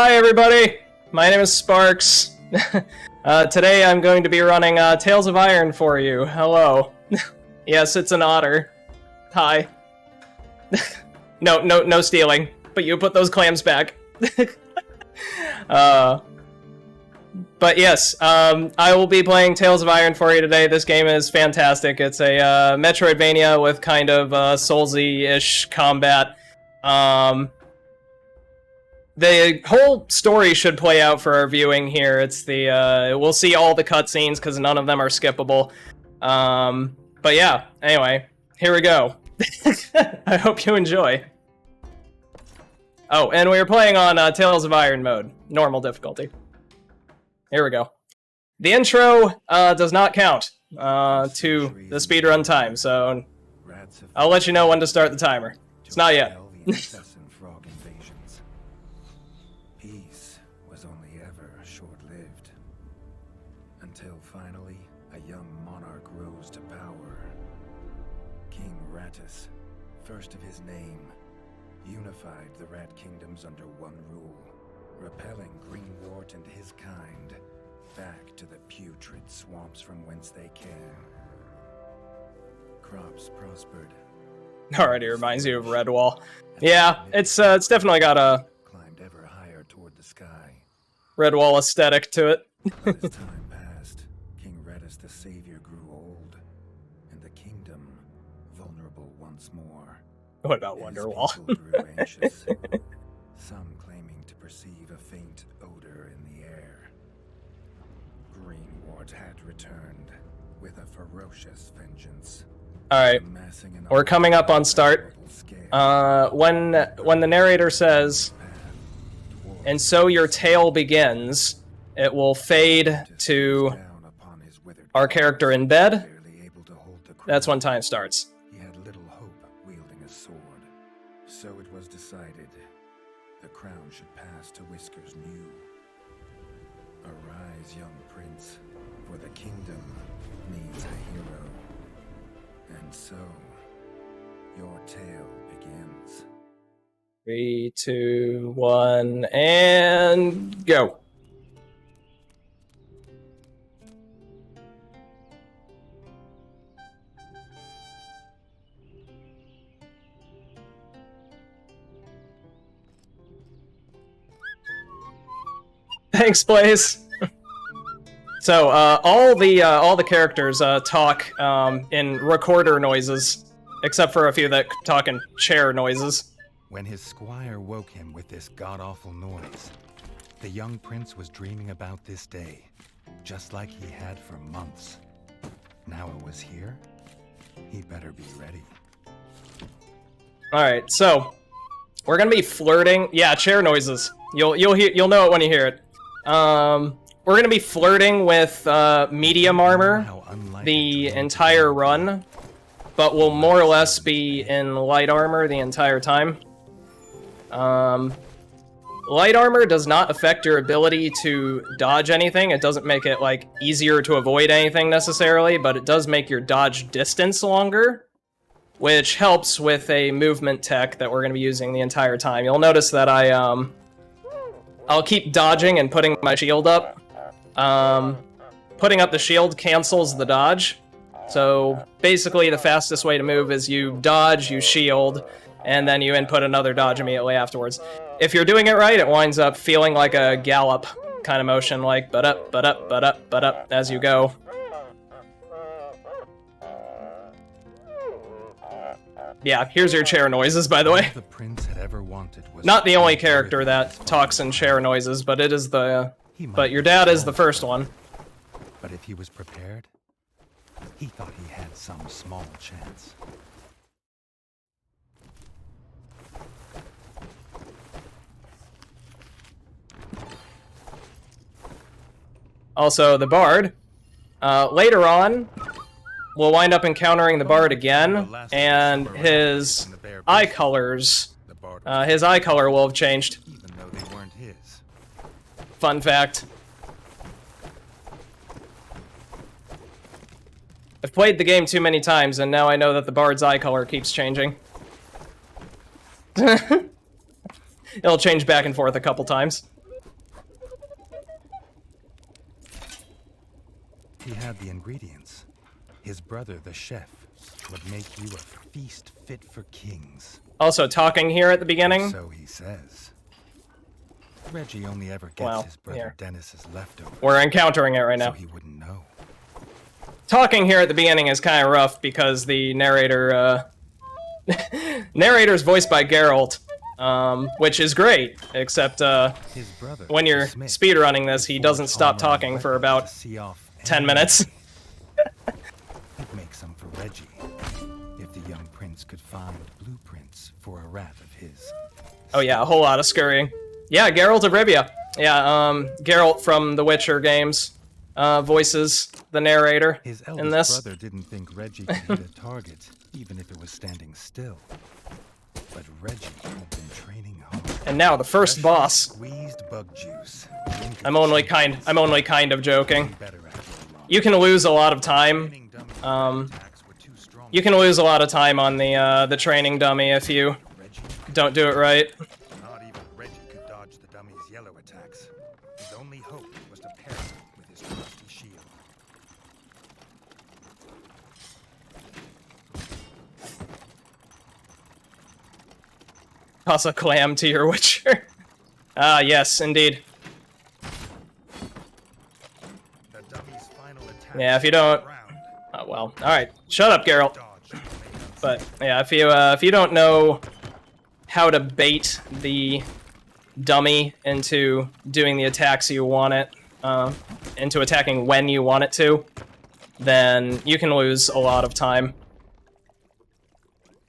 Hi everybody, my name is Sparks. Today I'm going to be running Tales of Iron for you. Hello. Yes, it's an otter. Hi. No stealing, but you put those clams back. But yes, I will be playing Tales of Iron for you today. This game is fantastic. It's a Metroidvania with kind of Soulsy-ish combat. The whole story should play out for our viewing here. It's the we'll see all the cutscenes because none of them are skippable. But yeah, anyway, here we go. I hope you enjoy. Oh, and we were playing on Tales of Iron mode, normal difficulty. Here we go. The intro does not count to the speedrun time, so I'll let you know when to start the timer. It's not yet. Peace was only ever short-lived, until finally a young monarch rose to power. King Rattus, first of his name, unified the Rat Kingdoms under one rule, repelling Greenwort and his kind back to the putrid swamps from whence they came. Crops prospered. Already reminds you of Redwall. Yeah, it's definitely got a climbed ever higher toward the sky. Redwall aesthetic to it. But as time passed, King Rattus the Savior grew old, and the kingdom vulnerable once more. What about Wonderwall? His people grew anxious, some claiming to perceive a faint odor in the air. Greenwort had returned with a ferocious vengeance. Alright, we're coming up on start. When the narrator says, "And so your tale begins," it will fade to our character in bed. That's when time starts. He had little hope wielding a sword. So it was decided the crown should pass to Whiskers New. Arise, young prince, for the kingdom needs a hero. And so, your tale begins. 3, 2, 1, and go. Thanks, Blaze. So, all the characters talk in recorder noises, except for a few that talk in chair noises. When his squire woke him with this god-awful noise, the young prince was dreaming about this day, just like he had for months. Now it was here, he better be ready. Alright, so, we're gonna be flirting. Yeah, chair noises. You'll know it when you hear it. We're gonna be flirting with medium armor the entire run, but we'll more or less be in light armor the entire time. Light armor does not affect your ability to dodge anything. It doesn't make it like easier to avoid anything necessarily, but it does make your dodge distance longer, which helps with a movement tech that we're gonna be using the entire time. You'll notice that I'll keep dodging and putting my shield up. Putting up the shield cancels the dodge. So basically the fastest way to move is you dodge, you shield, and then you input another dodge immediately afterwards. If you're doing it right, it winds up feeling like a gallop kind of motion, like but-up, but-up, but-up, but-up as you go. Yeah, here's your chair noises, by the way. The prince had ever wanted was not the only character that talks in chair noises, but it is the... But your dad is the first one. But if he was prepared, he thought he had some small chance. Also, the Bard. Later on, we'll wind up encountering the Bard again, and his eye colors, his eye color will have changed. Even though they weren't his. Fun fact. I've played the game too many times, and now I know that the Bard's eye color keeps changing. It'll change back and forth a couple times. he had the ingredients. His brother, the chef, would make you a feast fit for kings. Also talking here at the beginning. So he says. Reggie only ever gets Wow, his brother here. Dennis's leftovers. We're encountering it right now. So he wouldn't know. Talking here at the beginning is kind of rough because the narrator, narrator's voiced by Geralt, which is great, except His brother, when you're the Smith, speedrunning this, he forged doesn't stop armor and talking for weapons about to see off 10 any minutes. enemy. He'd make some for Reggie, if the young prince could find blueprints for a rat of his. Oh yeah, a whole lot of scurrying. Yeah, Geralt of Rivia. Yeah, Geralt from the Witcher games voices the narrator His in eldest this. brother didn't think Reggie could hit a target, even if it was standing still. But Reggie had been training hard. And now the first boss. Squeezed bug juice. I'm only kind of joking. Better after a long You can lose a lot of time. training dummy attacks were too strong. You can lose a lot of time on the training dummy if you Reggie, don't do it right. not even Reggie could dodge the dummy's yellow attacks. His only hope was to pair it with his trusty shield. Toss a clam to your Witcher. Ah, yes, indeed. The dummy's final attack Yeah, if you don't. round, Oh well. All right, shut up, Geralt. dodge made up. But yeah, if you don't know how to bait the dummy into doing the attacks you want it, into attacking when you want it to, then you can lose a lot of time.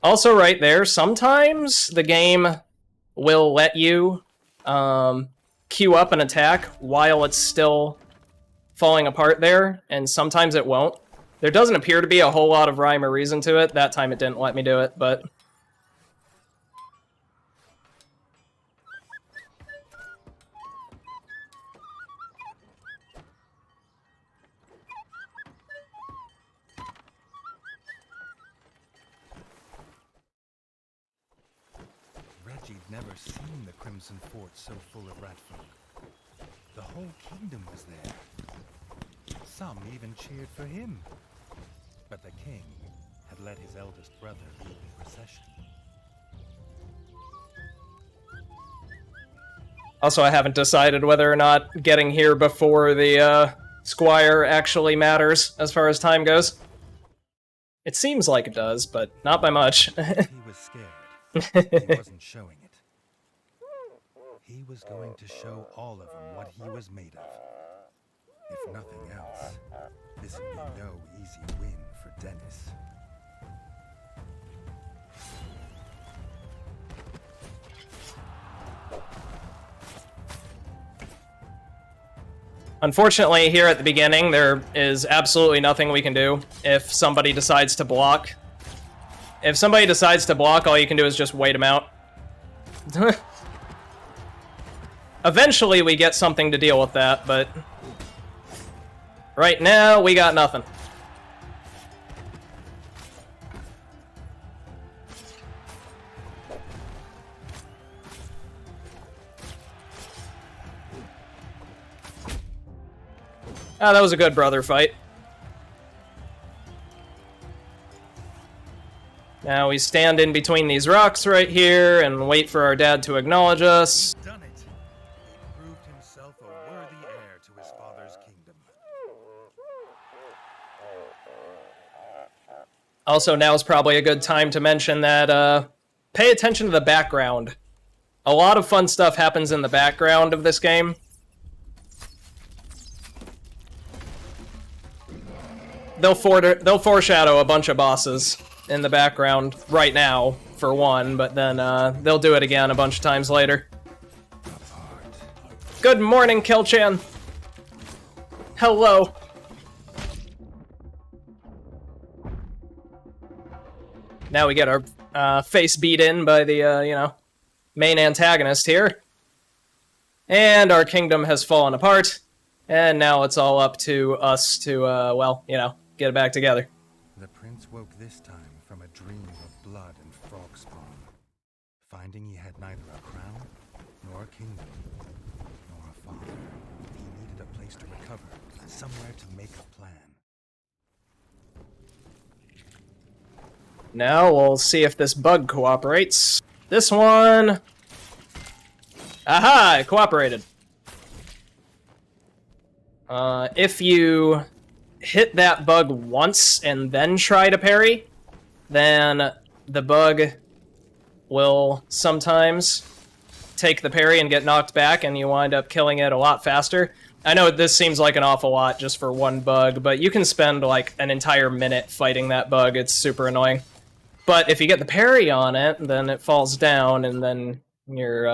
Also, right there, sometimes the game will let you queue up an attack while it's still falling apart there, and sometimes it won't. There doesn't appear to be a whole lot of rhyme or reason to it. That time it didn't let me do it, but... Reggie'd never seen the Crimson Fort so full of ratfolk. The whole kingdom was there. Some even cheered for him. But the king had let his eldest brother lead the procession. Also, I haven't decided whether or not getting here before the squire actually matters as far as time goes. It seems like it does, but not by much. He was scared. He wasn't showing it. He was going to show all of them what he was made of. If nothing else, this would be no easy win for Dennis. Unfortunately, here at the beginning, there is absolutely nothing we can do if somebody decides to block. If somebody decides to block, all you can do is just wait them out. Eventually, we get something to deal with that, but... right now, we got nothing. Ah, that was a good brother fight. Now we stand in between these rocks right here and wait for our dad to acknowledge us. Done it! He proved himself a worthy heir to his father's kingdom. Also, now is probably a good time to mention that, pay attention to the background. A lot of fun stuff happens in the background of this game. They'll foreshadow a bunch of bosses in the background right now, for one, but then they'll do it again a bunch of times later. Good morning, Kelchan. Hello. Now we get our face beat in by the, you know, main antagonist here. And our kingdom has fallen apart. And now it's all up to us to, well, you know, get it back together. The prince woke this time from a dream of blood and frog spawn, finding he had neither a crown, nor a kingdom, nor a father. He needed a place to recover, somewhere to make a plan. Now we'll see if this bug cooperates. This one... Aha! It cooperated. If you hit that bug once and then try to parry, then the bug will sometimes take the parry and get knocked back, and you wind up killing it a lot faster. I know this seems like an awful lot just for one bug, but you can spend like an entire minute fighting that bug. It's super annoying. But if you get the parry on it, then it falls down, and then you're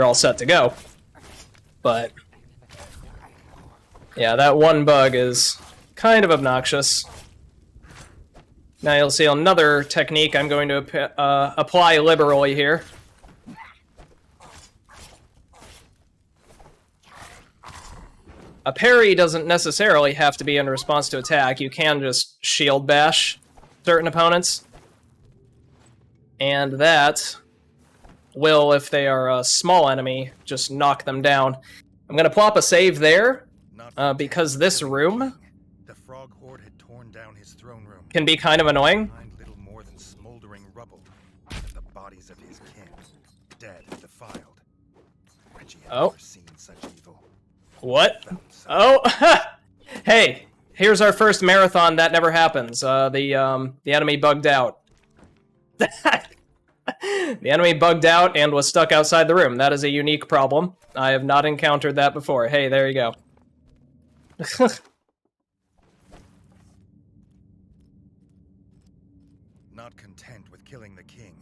all set to go. But yeah, that one bug is kind of obnoxious. Now you'll see another technique I'm going to apply liberally here. A parry doesn't necessarily have to be in response to attack. You can just shield bash certain opponents. And that will, if they are a small enemy, just knock them down. I'm going to plop a save there, because this room The frog horde had torn down his throne room. can be kind of annoying. Find little more than smoldering rubble, and the bodies of his kin, dead and defiled. Reggie had never seen such evil. What? Oh, hey, here's our first marathon that never happens. The enemy bugged out. The enemy bugged out and was stuck outside the room. That is a unique problem. I have not encountered that before. Hey, there you go. Not content with killing the king,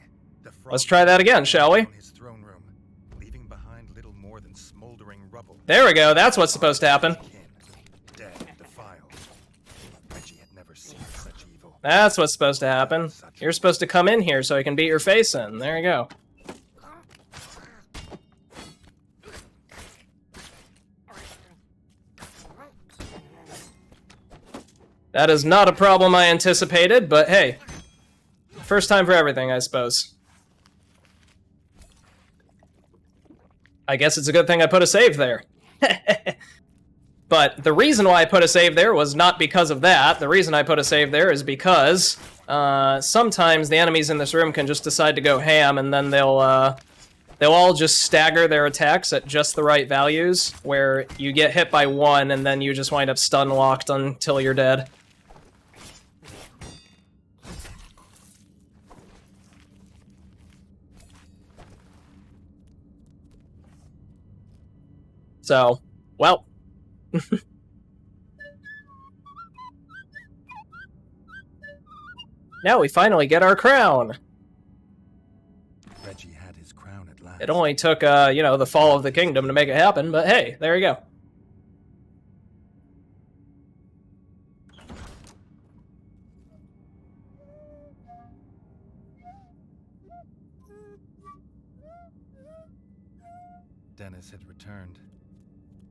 the frog Let's try that again, shall we? down his throne room, leaving behind little more than smoldering rubble. There we go. That's what's supposed to happen. Kin, dead and defiled. Reggie had never seen such evil. That's what's supposed to happen. You're supposed to come in here so I can beat your face in. There you go. That is not a problem I anticipated, but hey. First time for everything, I suppose. I guess it's a good thing I put a save there. But the reason why I put a save there was not because of that. The reason I put a save there is because sometimes the enemies in this room can just decide to go ham, and then they'll all just stagger their attacks at just the right values, where you get hit by one, and then you just wind up stun-locked until you're dead. So, well. Now we finally get our crown. Reggie had his crown at last. It only took, you know, the fall of the kingdom to make it happen, but hey, there you go. Dennis had returned.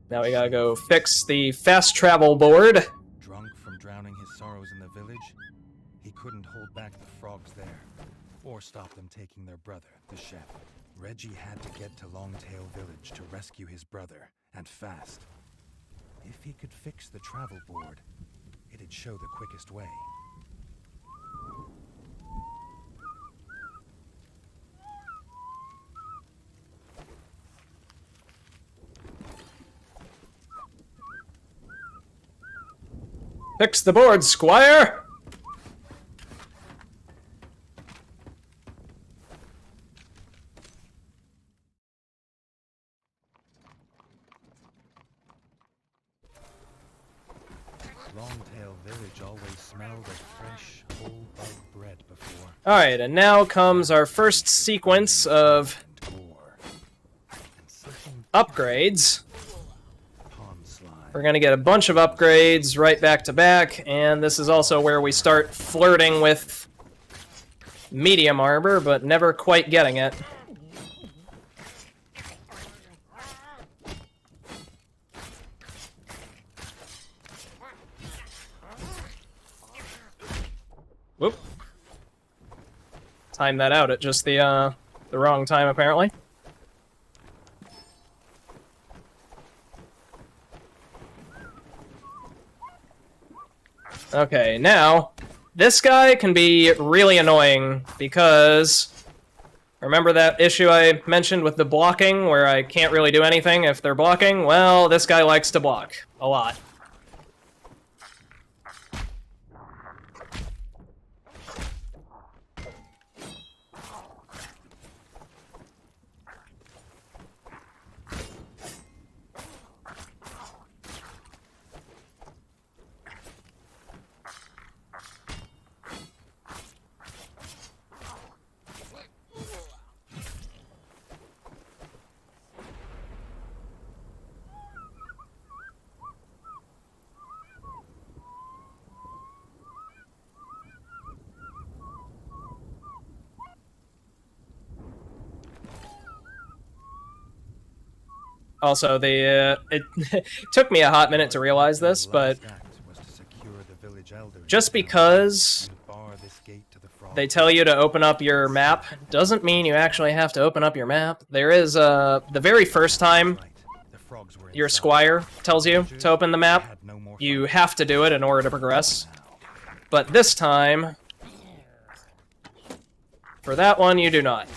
Now we gotta go fix the fast travel board. Drunk from drowning his sorrows in the village, he couldn't hold back the frogs there, or stop them taking their brother, the chef. Reggie had to get to Longtail Village to rescue his brother, and fast. If he could fix the travel board, it'd show the quickest way. Fix the board, squire! Longtail Village always smelled of fresh, whole bug bread before. Alright, and now comes our first sequence of And gore. And something upgrades. pond slime. We're gonna get a bunch of upgrades right back to back, and this is also where we start flirting with medium armor, but never quite getting it. Whoop. Timed that out at just the wrong time, apparently. Okay, now, this guy can be really annoying because remember that issue I mentioned with the blocking where I can't really do anything if they're blocking? Well, this guy likes to block a lot. Also, it took me a hot minute to realize this, but just because they tell you to open up your map doesn't mean you actually have to open up your map. There is, the very first time your squire tells you to open the map, you have to do it in order to progress. But this time, for that one, you do not.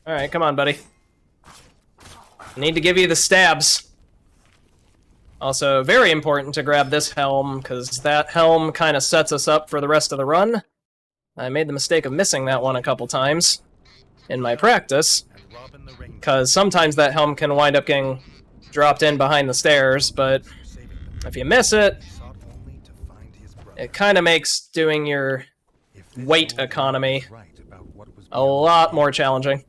Alright, come on, buddy. Need to give you the stabs. Also, very important to grab this helm, because that helm kind of sets us up for the rest of the run. I made the mistake of missing that one a couple times in my practice, because sometimes that helm can wind up getting dropped in behind the stairs, but if you miss it, it kind of makes doing your weight economy a lot more challenging.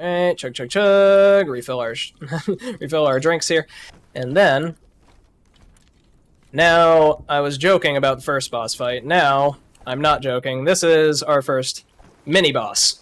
Alright, chug, chug, chug. Refill our drinks here. And then, now, I was joking about the first boss fight. Now, I'm not joking. This is our first mini-boss.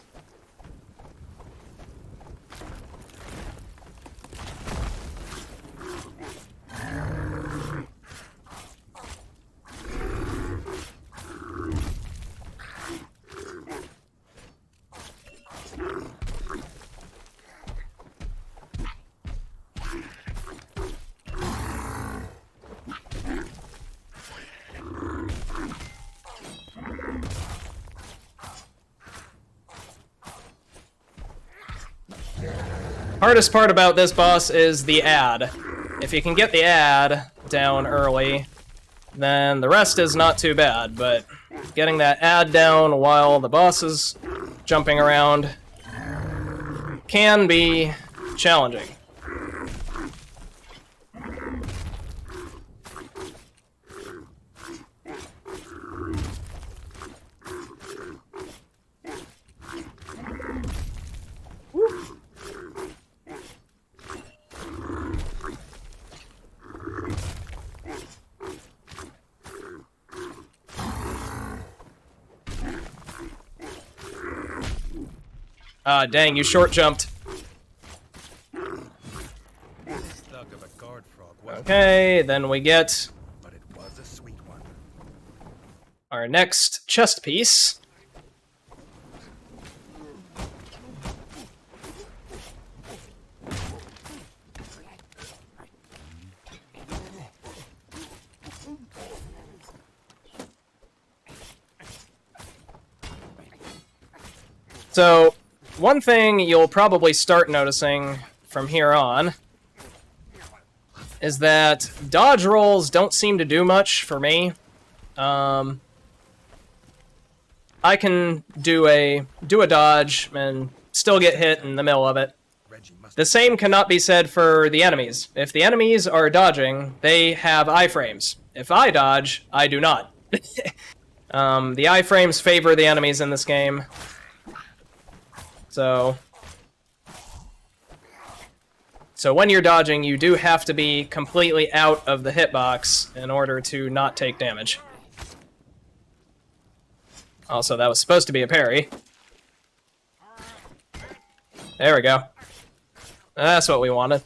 Hardest part about this boss is the ad. If you can get the ad down early, then the rest is not too bad, but getting that ad down while the boss is jumping around can be challenging. Ah, dang, you short jumped. Okay, then we get our next chest piece. So, one thing you'll probably start noticing from here on is that dodge rolls don't seem to do much for me. I can do a dodge and still get hit in the middle of it. The same cannot be said for the enemies. If the enemies are dodging, they have iframes. if I dodge, I do not. The iframes favor the enemies in this game. So when you're dodging, you do have to be completely out of the hitbox in order to not take damage. Also, that was supposed to be a parry. There we go. That's what we wanted.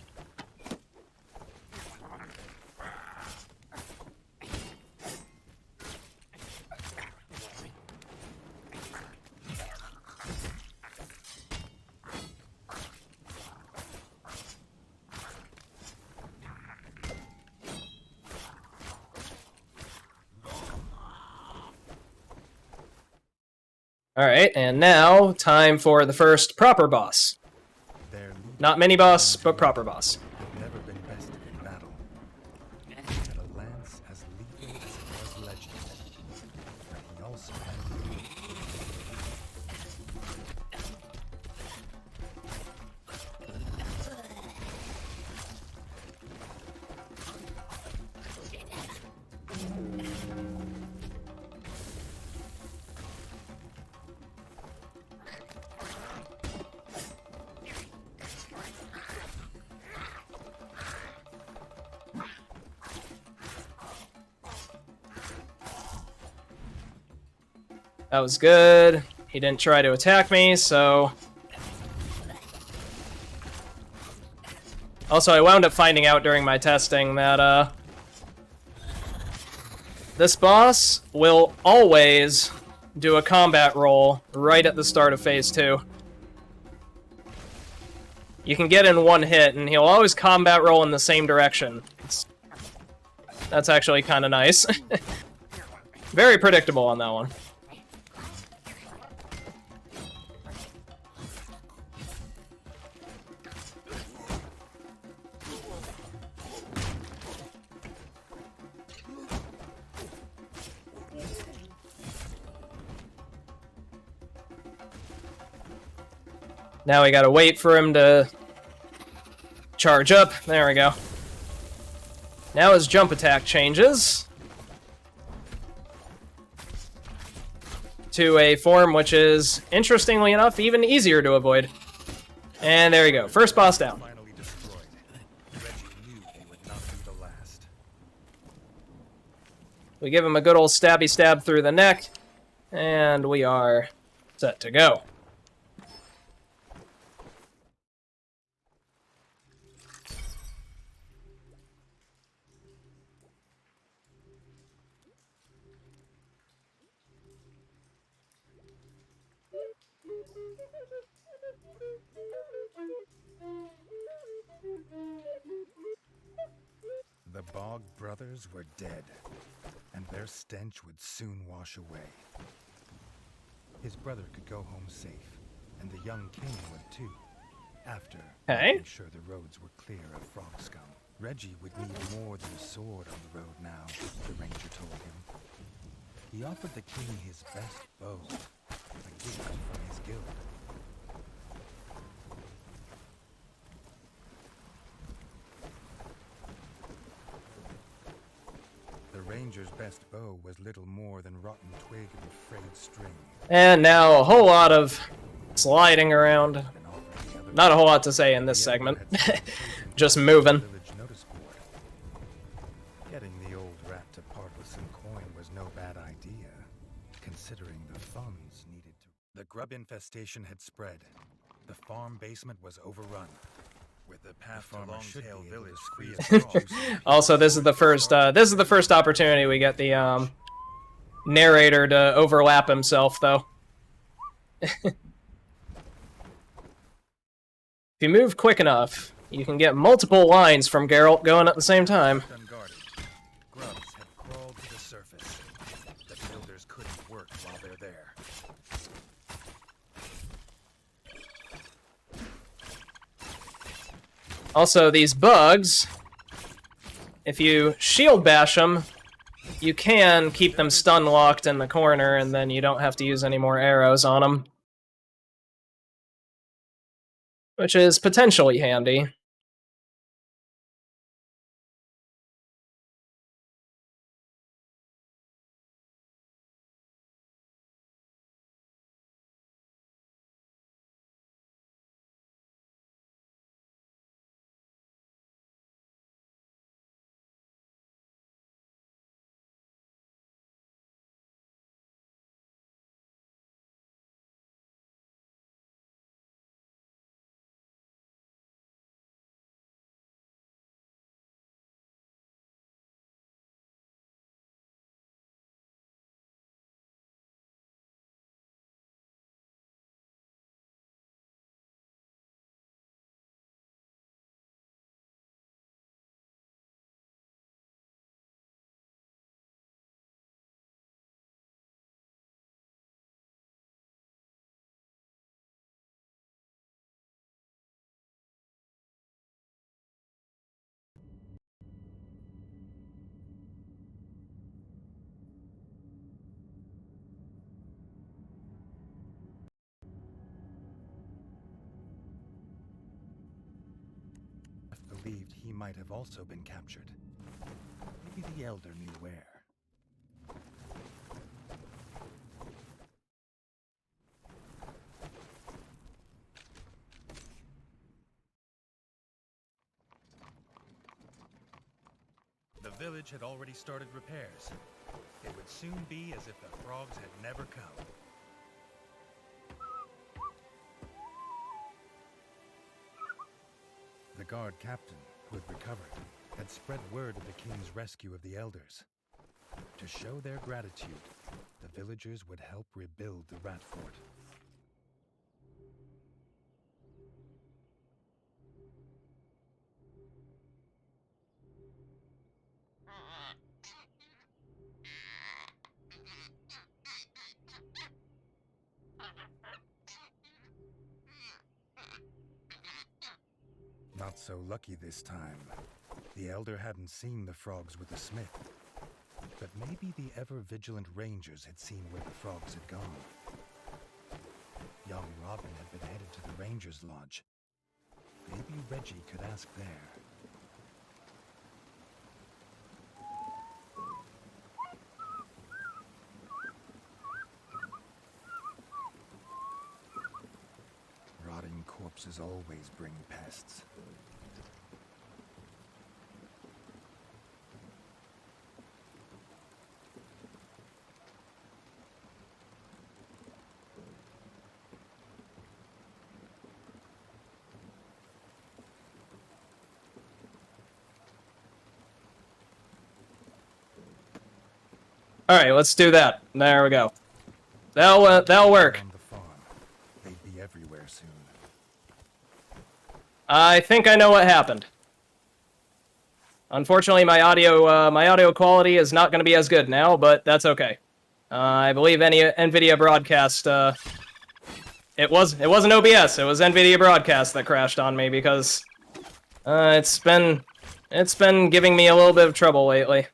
Alright, and now, time for the first proper boss. Not mini-boss, but proper boss. Had never been bested in battle. He had a lance as lethal as it was legend. But he also had That was good. He didn't try to attack me, so... Also, I wound up finding out during my testing that, this boss will always do a combat roll right at the start of Phase 2. You can get in one hit, and he'll always combat roll in the same direction. That's actually kind of nice. Very predictable on that one. Now we gotta wait for him to charge up. There we go. Now his jump attack changes to a form which is, interestingly enough, even easier to avoid. And there you go. First boss down. finally destroyed. Reggie knew he would not be the last. We give him a good old stabby stab through the neck, and we are set to go. The Bog brothers were dead, and their stench would soon wash away. His brother could go home safe, and the young king would too, after making sure the roads were clear of frog scum. Reggie would need more than a sword on the road now, the ranger told him. He offered the king his best bow, a gift from his guild. The ranger's best bow was little more than rotten twig and frayed string. And now a whole lot of sliding around. And offered the other Not a whole lot to say in this the other segment. had chosen Just the moving. village notice board. Getting the old rat to part with some coin was no bad idea, considering the funds needed to. The grub infestation had spread. The farm basement was overrun. With the path to Longtail Village squeezed. Also, this is the first opportunity we get the narrator to overlap himself, though. If you move quick enough, you can get multiple lines from Geralt going at the same time. Unguarded, grubs had crawled to the surface. The builders couldn't work while they're there. Also, these bugs, if you shield bash them, you can keep them stun locked in the corner, and then you don't have to use any more arrows on them. Which is potentially handy. believed he might have also been captured. Maybe the Elder knew where. The village had already started repairs. It would soon be as if the frogs had never come. The guard captain, who had recovered, had spread word of the king's rescue of the elders. To show their gratitude, the villagers would help rebuild the rat fort. Not so lucky this time. The elder hadn't seen the frogs with the smith. But maybe the ever-vigilant rangers had seen where the frogs had gone. Young Robin had been headed to the ranger's lodge. Maybe Reggie could ask there. Rotting corpses always bring pests. All right, let's do that. There we go. That'll work. On the farm. They'd be everywhere soon. I think I know what happened. Unfortunately, my audio quality is not going to be as good now, but that's okay. I believe any NVIDIA broadcast. It wasn't OBS. It was NVIDIA broadcast that crashed on me because it's been giving me a little bit of trouble lately.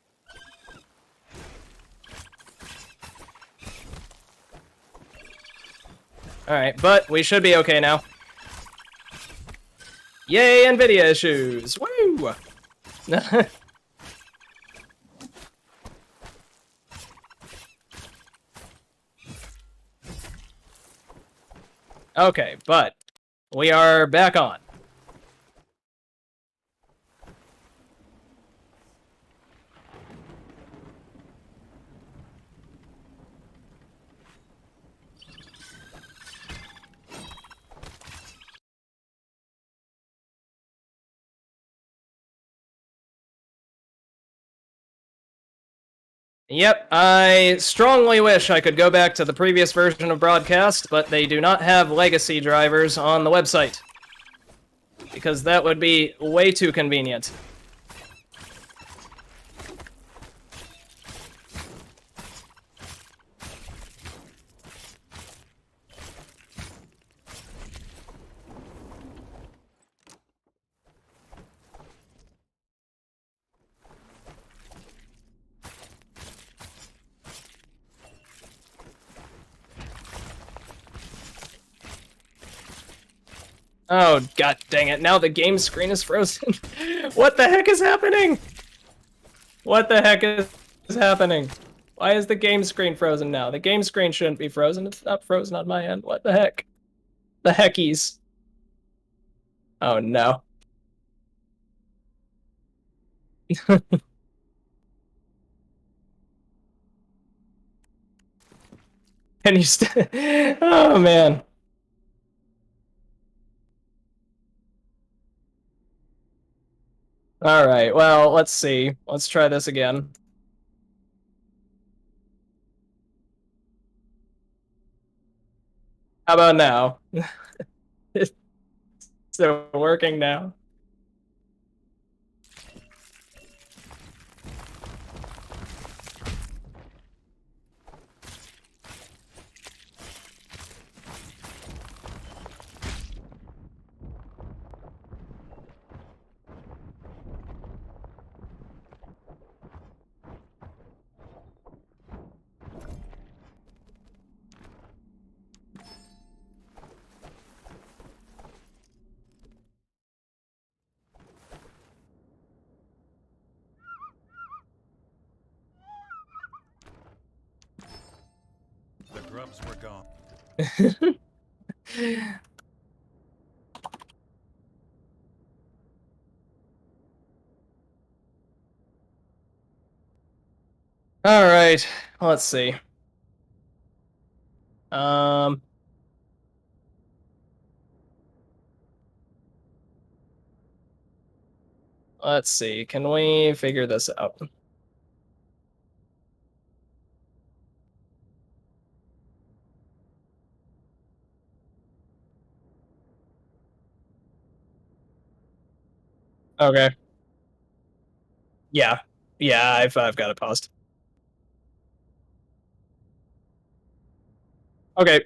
Alright, but we should be okay now. Yay, NVIDIA issues! Woo! Okay, but we are back on. Yep, I strongly wish I could go back to the previous version of Broadcast, but they do not have legacy drivers on the website. Because that would be way too convenient. Oh, god dang it, now the game screen is frozen. What the heck is happening? What the heck is happening? Why is the game screen frozen now? The game screen shouldn't be frozen. It's not frozen on my end. What the heck? The heckies. Oh no. Can you Oh man. Alright, well, let's see. Let's try this again. How about now? It's working now. The grubs were gone. All right, let's see. Um, let's see. Can we figure this out? Okay. Yeah. Yeah, I've got it paused. Okay.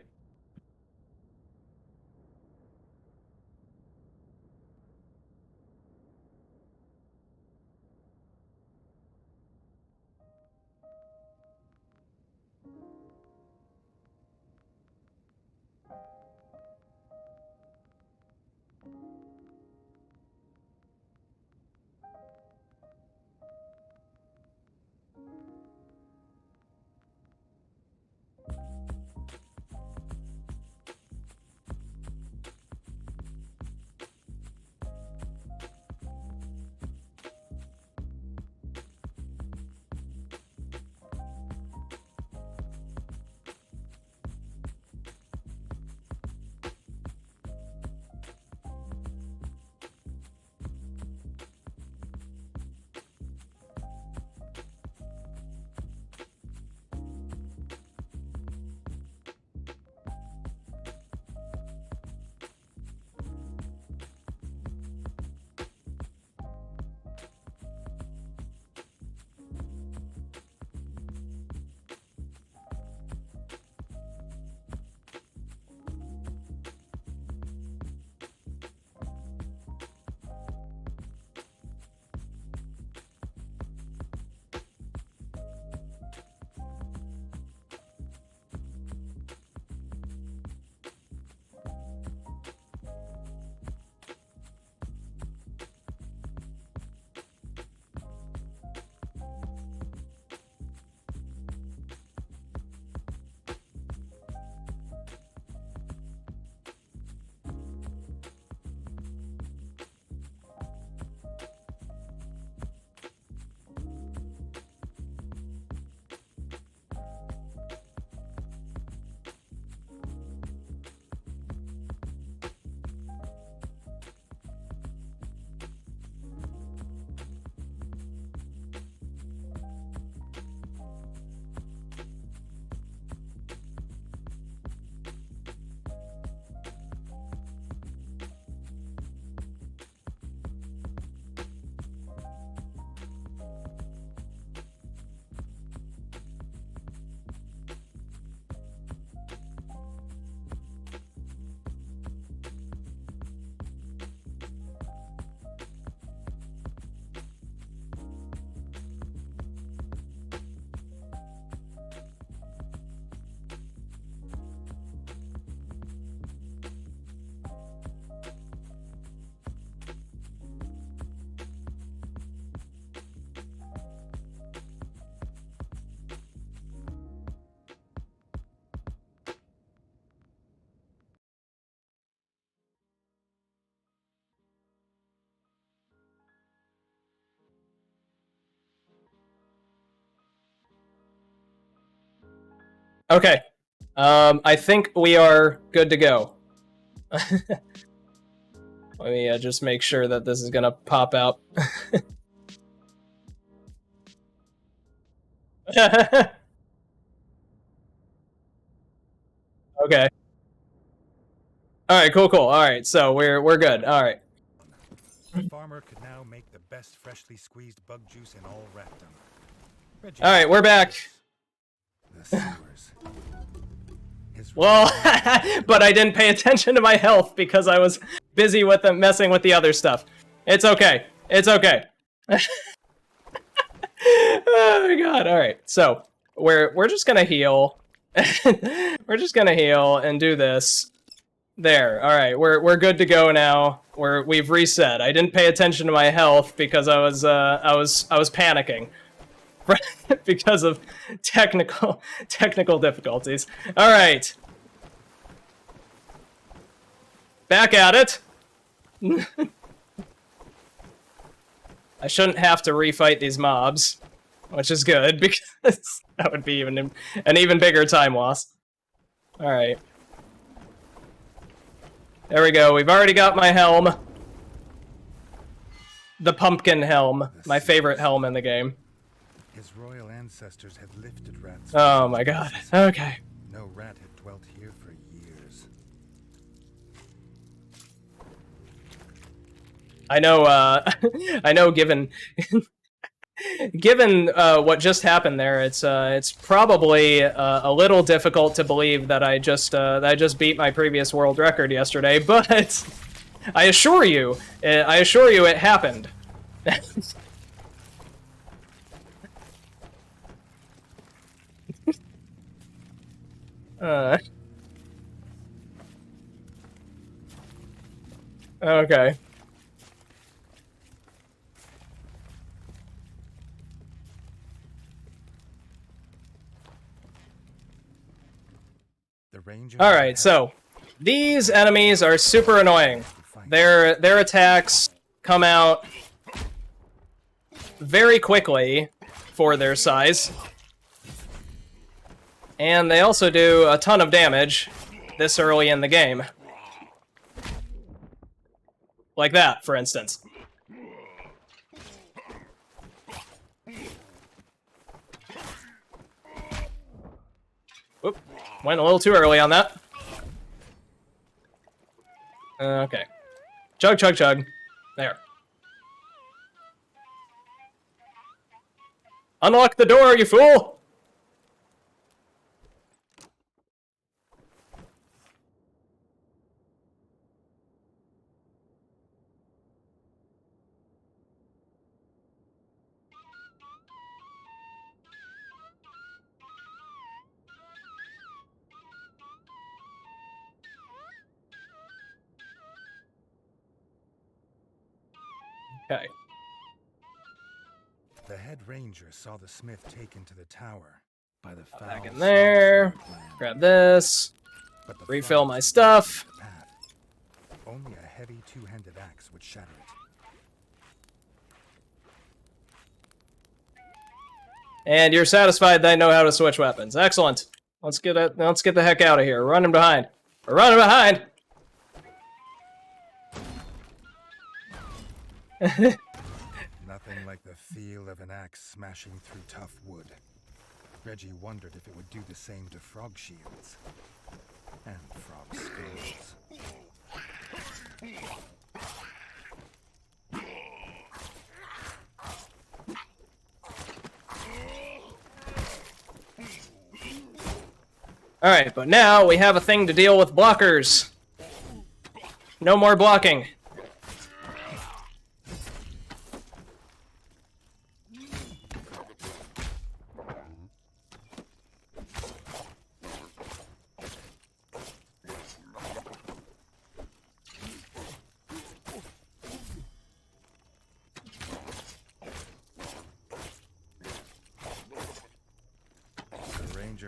Okay. I think we are good to go. Let me just make sure that this is gonna pop out. Okay. All right. Cool. Cool. All right. So we're good. All right. The farmer could now make the best freshly squeezed bug juice in all Rafton. Reggie All right. We're back. The sewers. His Well, but I didn't pay attention to my health because I was busy with messing with the other stuff. It's okay. It's okay. Oh my god. All right. So, we're just going to heal. We're just going to heal and do this. There. All right. We're good to go now. We've reset. I didn't pay attention to my health because I was panicking. because of technical difficulties. All right. Back at it. I shouldn't have to refight these mobs, which is good, because that would be an even bigger time loss. Alright. There we go, we've already got my helm. The pumpkin helm, my favorite helm in the game. His royal ancestors had lifted rats. Oh my god, okay. No rat had dwelt here for years. I know, I know given... given what just happened there, it's probably a little difficult to believe that I just beat my previous world record yesterday, but I assure you it happened. Okay. All right, so these enemies are super annoying. Their attacks come out very quickly for their size, and they also do a ton of damage this early in the game. Like that, for instance. Oop, went a little too early on that. Okay. Chug, chug, chug. There. Unlock the door, you fool! Okay. The head ranger saw the smith taken to the tower by the foul Back in there. Grab this. but the Refill my frogs stuff. blocked the path. Only a heavy two-handed axe would shatter it. And you're satisfied that I know how to switch weapons. Excellent. Let's get the heck out of here. We're running behind. We're running behind. Nothing like the feel of an axe smashing through tough wood. Reggie wondered if it would do the same to frog shields. And frog skulls. Alright, but now we have a thing to deal with blockers. No more blocking.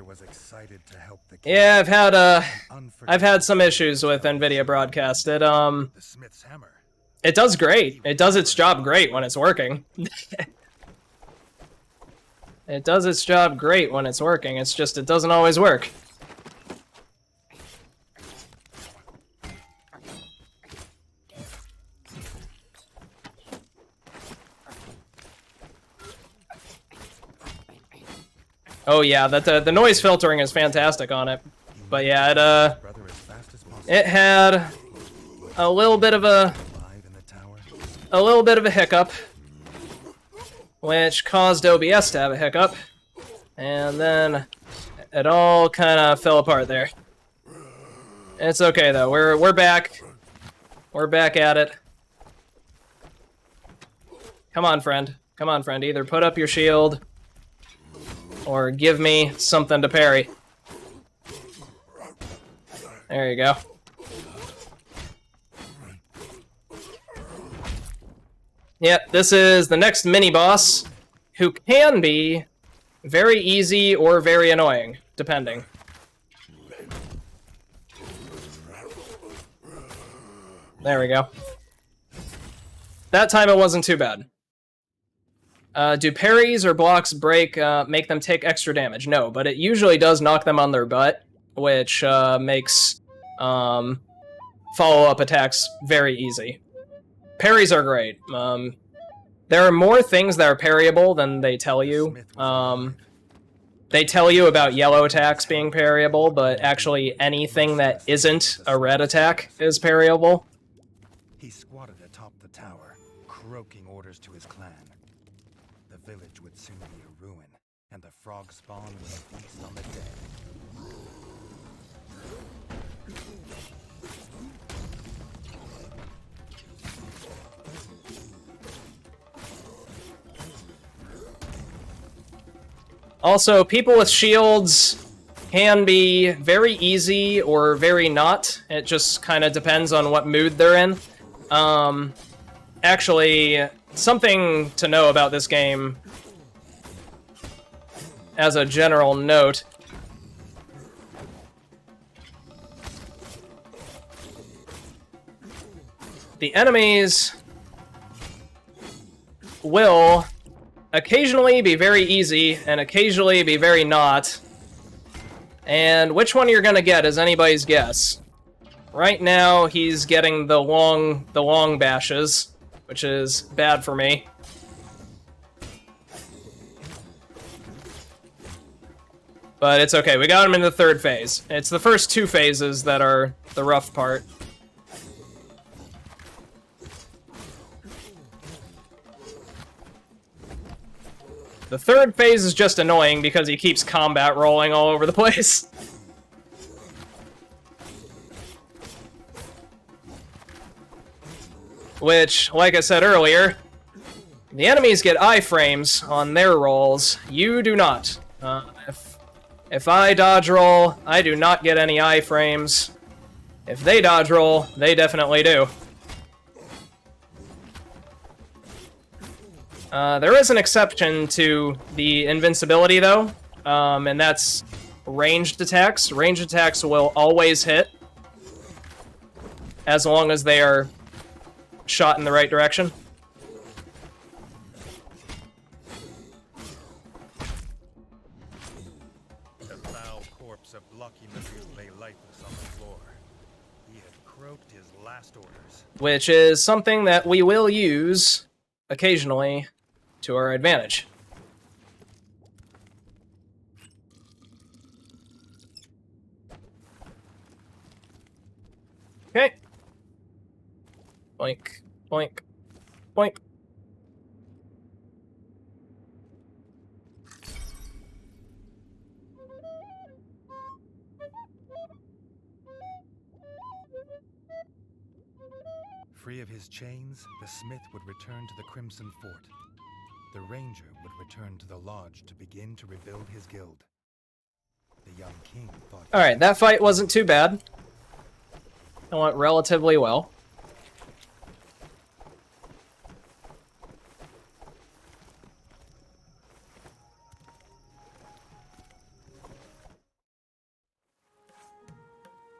Was excited to help the Yeah, I've had some issues with NVIDIA Broadcast. the smith's hammer. It does great. It does its job great when it's working. It does its job great when it's working. It's just it doesn't always work. Oh yeah, the noise filtering is fantastic on it. But yeah, it had a little bit of a hiccup, which caused OBS to have a hiccup, and then it all kind of fell apart there. It's okay though. We're back. We're back at it. Come on, friend. Come on, friend. Either put up your shield or give me something to parry. There you go. Yep, this is the next mini-boss who can be very easy or very annoying, depending. There we go. That time it wasn't too bad. Do parries or blocks break, make them take extra damage? No, but it usually does knock them on their butt, which makes follow-up attacks very easy. Parries are great. There are more things that are parryable than they tell you. They tell you about yellow attacks being parryable, but actually anything that isn't a red attack is parryable. He squatted atop the tower, croaking orders to his clan. The village would soon be a ruin, and the frog spawn would feast on the dead. Also, people with shields can be very easy or very not. It just kind of depends on what mood they're in. Actually, something to know about this game, as a general note, the enemies will occasionally be very easy and occasionally be very not. And which one you're gonna get is anybody's guess. Right now, he's getting the long bashes, which is bad for me. But it's okay, we got him in the third phase. It's the first two phases that are the rough part. The third phase is just annoying because he keeps combat rolling all over the place. Which, like I said earlier, the enemies get iframes on their rolls. You do not. If I dodge roll, I do not get any iframes. If they dodge roll, they definitely do. There is an exception to the invincibility, though, and that's ranged attacks. Ranged attacks will always hit, as long as they are shot in the right direction. The foul corpse of Lucky Matthews lay lifeless on the floor. He had croaked his last orders. Which is something that we will use occasionally to our advantage. Okay. Boink, boink, boink. Free of his chains, the smith would return to the Crimson Fort. The ranger would return to the lodge to begin to rebuild his guild. The young king thought... Alright, that fight wasn't too bad. It went relatively well.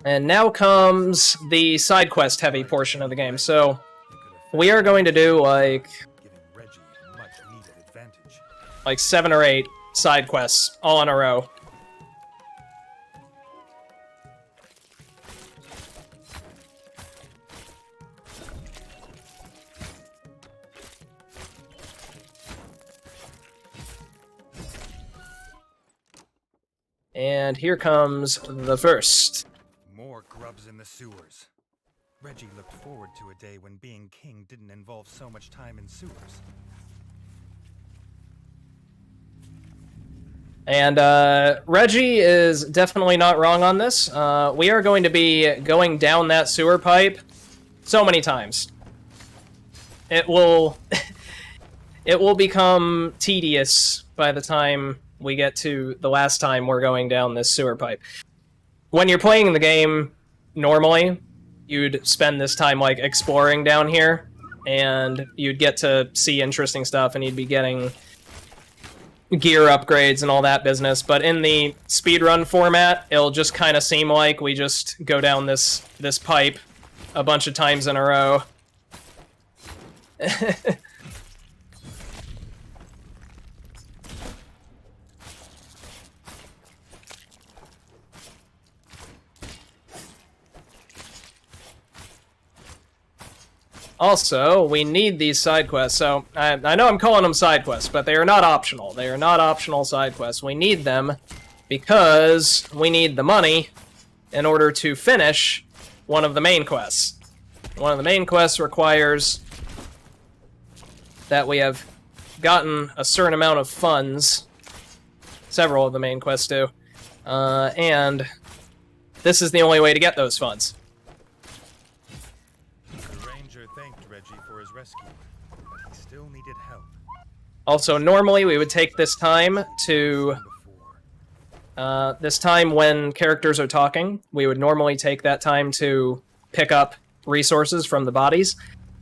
And now comes the side quest heavy portion of the game. So we are going to do like 7 or 8 side quests all in a row. And here comes the first. More grubs in the sewers. Reggie looked forward to a day when being king didn't involve so much time in sewers. And Reggie is definitely not wrong on this. We are going to be going down that sewer pipe so many times. It will it will become tedious by the time we get to the last time we're going down this sewer pipe. When you're playing the game normally, you'd spend this time like exploring down here, and you'd get to see interesting stuff, and you'd be getting gear upgrades and all that business, but in the speedrun format, it'll just kind of seem like we just go down this pipe a bunch of times in a row. Also, we need these side quests. So, I know I'm calling them side quests, but they are not optional. They are not optional side quests. We need them because we need the money in order to finish one of the main quests. One of the main quests requires that we have gotten a certain amount of funds. Several of the main quests do. And this is the only way to get those funds. Rescue, but he still needed help. Also, normally we would take this time to... this time when characters are talking, we would normally take that time to pick up resources from the bodies.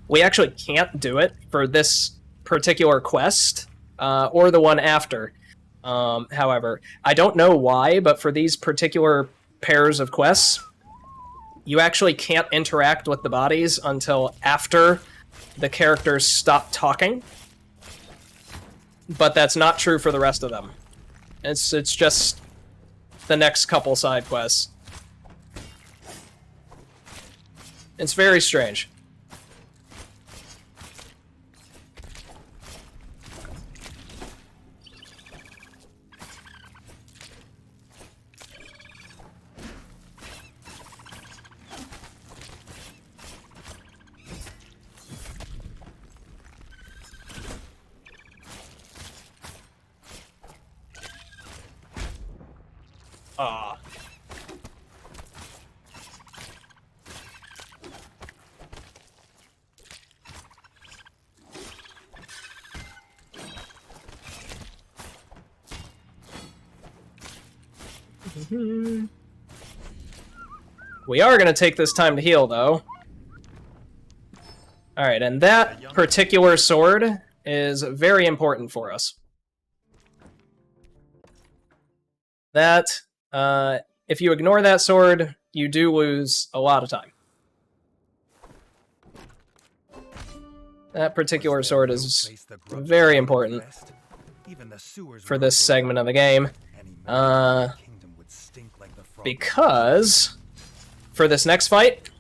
We actually can't do it for this particular quest, or the one after. However, I don't know why, but for these particular pairs of quests, you actually can't interact with the bodies until after the characters stop talking, but that's not true for the rest of them. It's just the next couple side quests. It's very strange. Ah. We are going to take this time to heal, though. Alright, and that particular sword is very important for us. That, if you ignore that sword, you do lose a lot of time. That particular sword is very important for this segment of the game. Because for this next fight,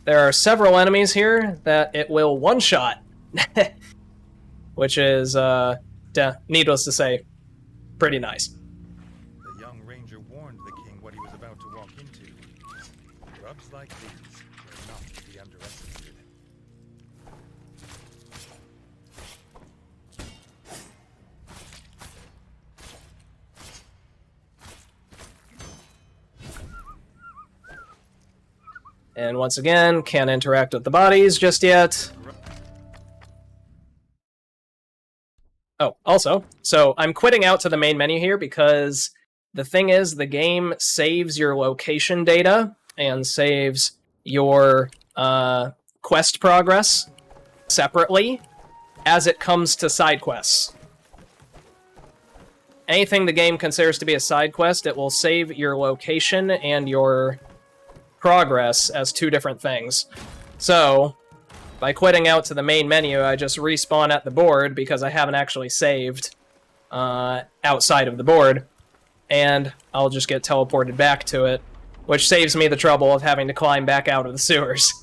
there are several enemies here that it will one-shot. Which is, needless to say, pretty nice. The young ranger warned the king what he was about to walk into. Grubs like these are not to be underestimated. And once again, can't interact with the bodies just yet. Oh, also, so I'm quitting out to the main menu here because the thing is, the game saves your location data and saves your quest progress separately as it comes to side quests. Anything the game considers to be a side quest, it will save your location and your progress as two different things. So, by quitting out to the main menu, I just respawn at the board because I haven't actually saved outside of the board, and I'll just get teleported back to it, which saves me the trouble of having to climb back out of the sewers.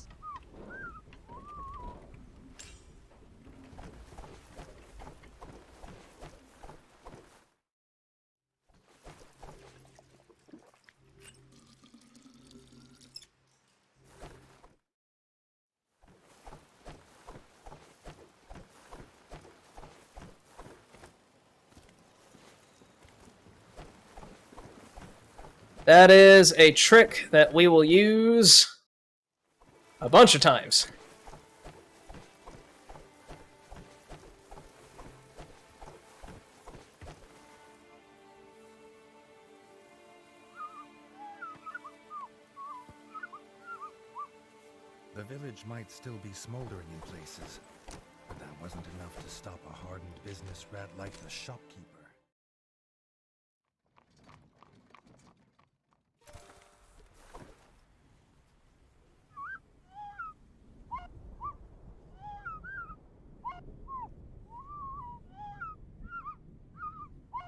That is a trick that we will use a bunch of times. The village might still be smoldering in places, but that wasn't enough to stop a hardened business rat like the shopkeeper.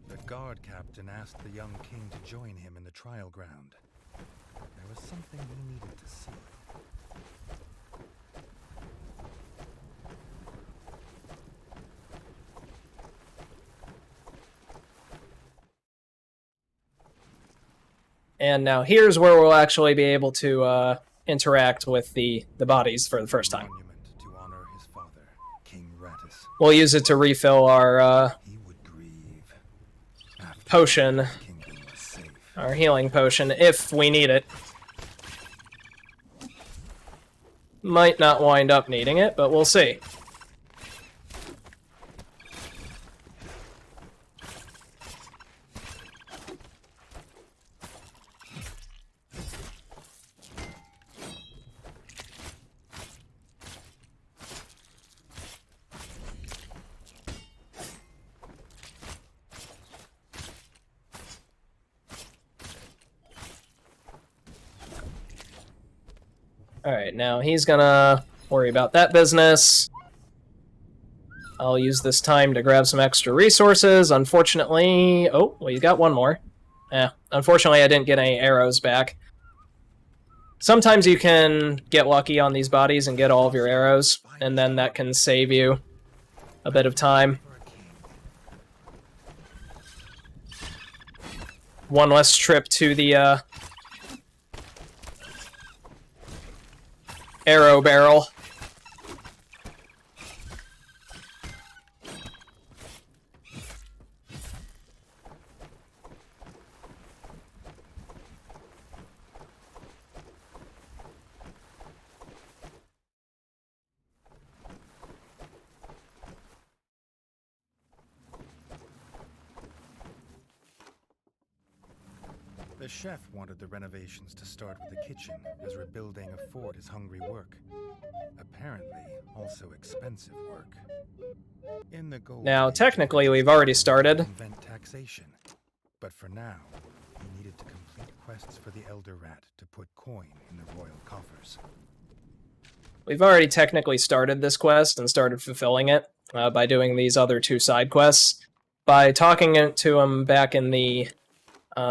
The guard captain asked the young king to join him in the trial ground. There was something he needed to see. And now here's where we'll actually be able to interact with the bodies for the first time. Monument to honor his father, King Rattus. We'll use it to refill our He would grieve after potion, the kingdom was safe. our healing potion, if we need it. Might not wind up needing it, but we'll see. Alright, now he's gonna worry about that business. I'll use this time to grab some extra resources. Unfortunately... Oh, well, you got one more. Unfortunately, I didn't get any arrows back. Sometimes you can get lucky on these bodies and get all of your arrows, and then that can save you a bit of time. One less trip to the arrow barrel. The chef wanted the renovations to start with the kitchen, as rebuilding a fort is hungry work. Apparently, also expensive work. In the gold Now, age, technically, we've already started. invent taxation, but for now, he needed to complete quests for the Elder Rat to put coin in the royal coffers. We've already technically started this quest and started fulfilling it by doing these other two side quests. By talking to him back in the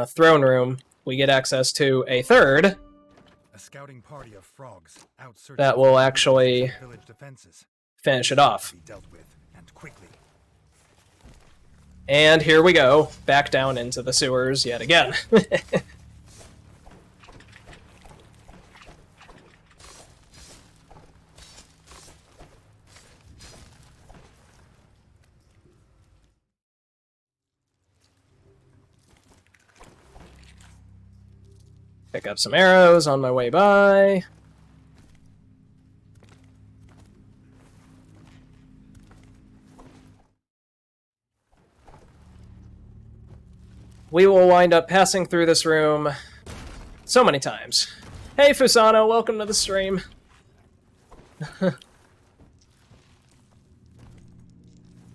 throne room, we get access to a third A scouting party of frogs out searching that for will the actually village defenses. finish it off. Be dealt with, and quickly. And here we go, back down into the sewers yet again. Pick up some arrows on my way by. We will wind up passing through this room so many times. Hey Fusano, welcome to the stream.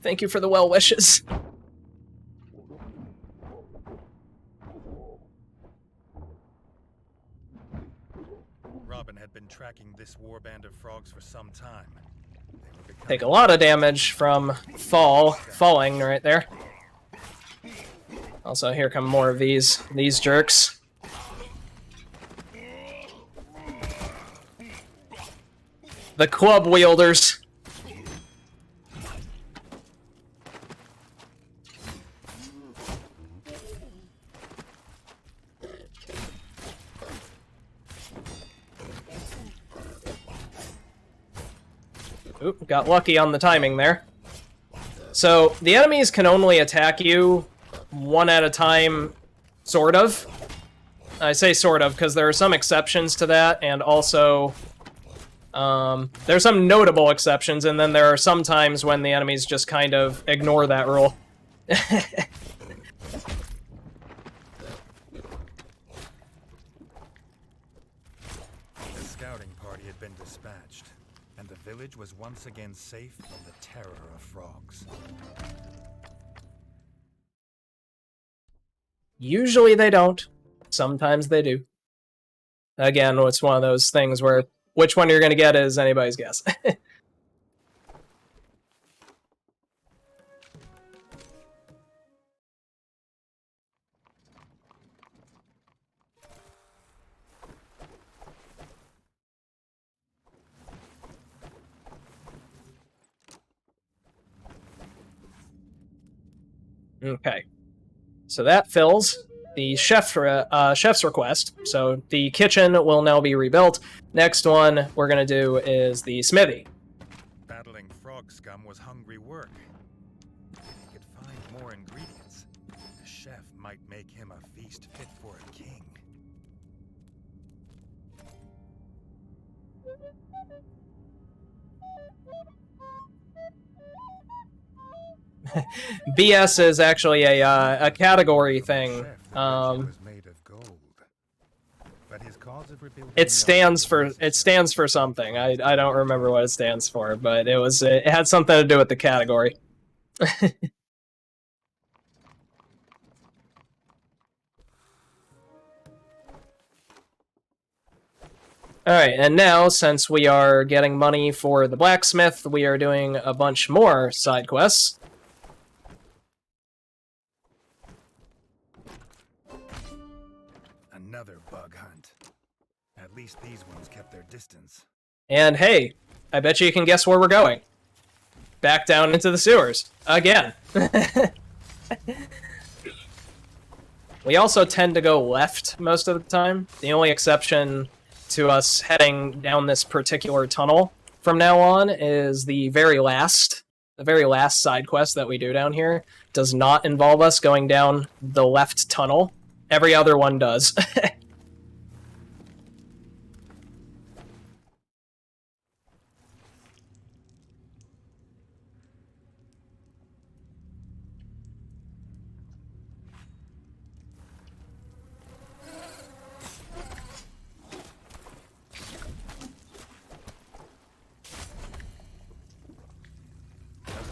Thank you for the well wishes. Robin had been tracking this warband of frogs for some time. They were becoming Take a lot of damage from falling right there. Also, here come more of these jerks. The club wielders. Oop, got lucky on the timing there. So, the enemies can only attack you one at a time, sort of. I say sort of because there are some exceptions to that, and also there are some notable exceptions, and then there are some times when the enemies just kind of ignore that rule. The scouting party had been dispatched. and the village was once again safe from the terror of frogs. Usually they don't. Sometimes they do. Again, it's one of those things where which one you're going to get is anybody's guess. Okay. So that fills the chef's request. So the kitchen will now be rebuilt. Next one we're going to do is the smithy. Battling frog scum was hungry work. If he could find more ingredients, the chef might make him a feast fit for a king. BS is actually a category thing. It stands for something. I don't remember what it stands for, but it had something to do with the category. Alright, and now, since we are getting money for the blacksmith, we are doing a bunch more side quests. Another bug hunt. At least these ones kept their distance. And hey, I bet you can guess where we're going. Back down into the sewers. Again. We also tend to go left most of the time. The only exception to us heading down this particular tunnel from now on is the very last side quest that we do down here does not involve us going down the left tunnel. Every other one does. Just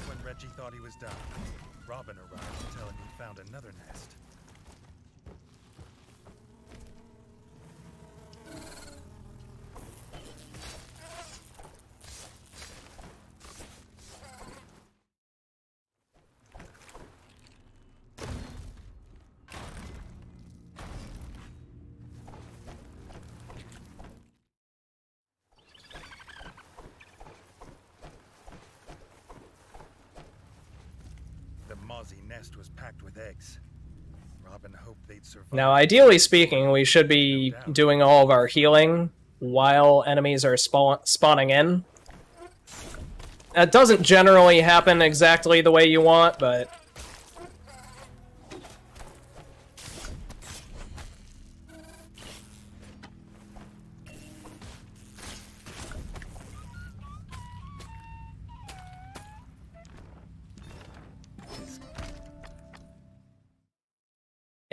when Reggie thought he was done, Robin arrived to tell him he found another nest. The mozzie nest was packed with eggs. Robin hoped they'd survive. Now, ideally speaking, we should be doing all of our healing while enemies are spawning in. That doesn't generally happen exactly the way you want, but...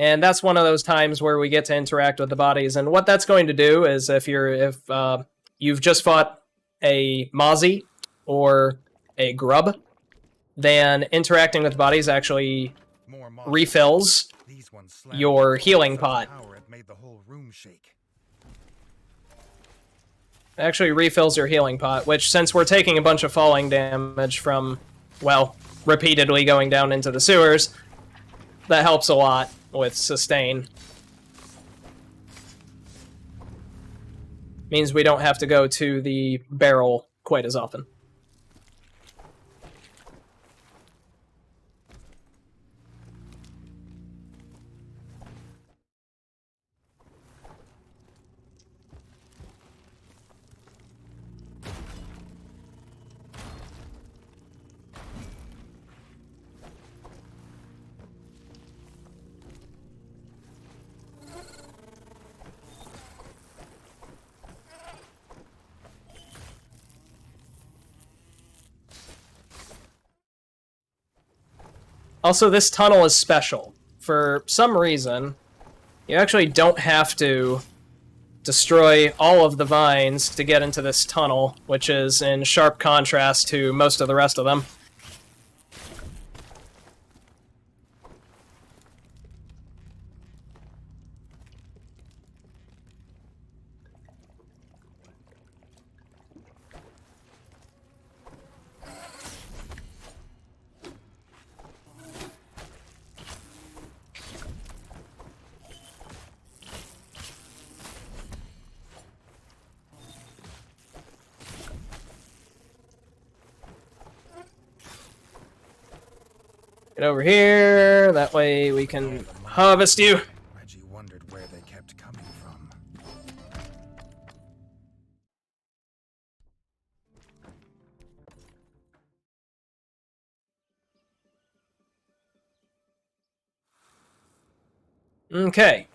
And that's one of those times where we get to interact with the bodies. And what that's going to do is if you've just fought a mozzie or a grub, then interacting with bodies actually refills your healing pot. It actually refills your healing pot, which, since we're taking a bunch of falling damage from, well, repeatedly going down into the sewers, that helps a lot with sustain. Means we don't have to go to the barrel quite as often. Also, this tunnel is special. For some reason, you actually don't have to destroy all of the vines to get into this tunnel, which is in sharp contrast to most of the rest of them. Get over here, that way we can harvest you. Reggie wondered where they kept coming from. Okay.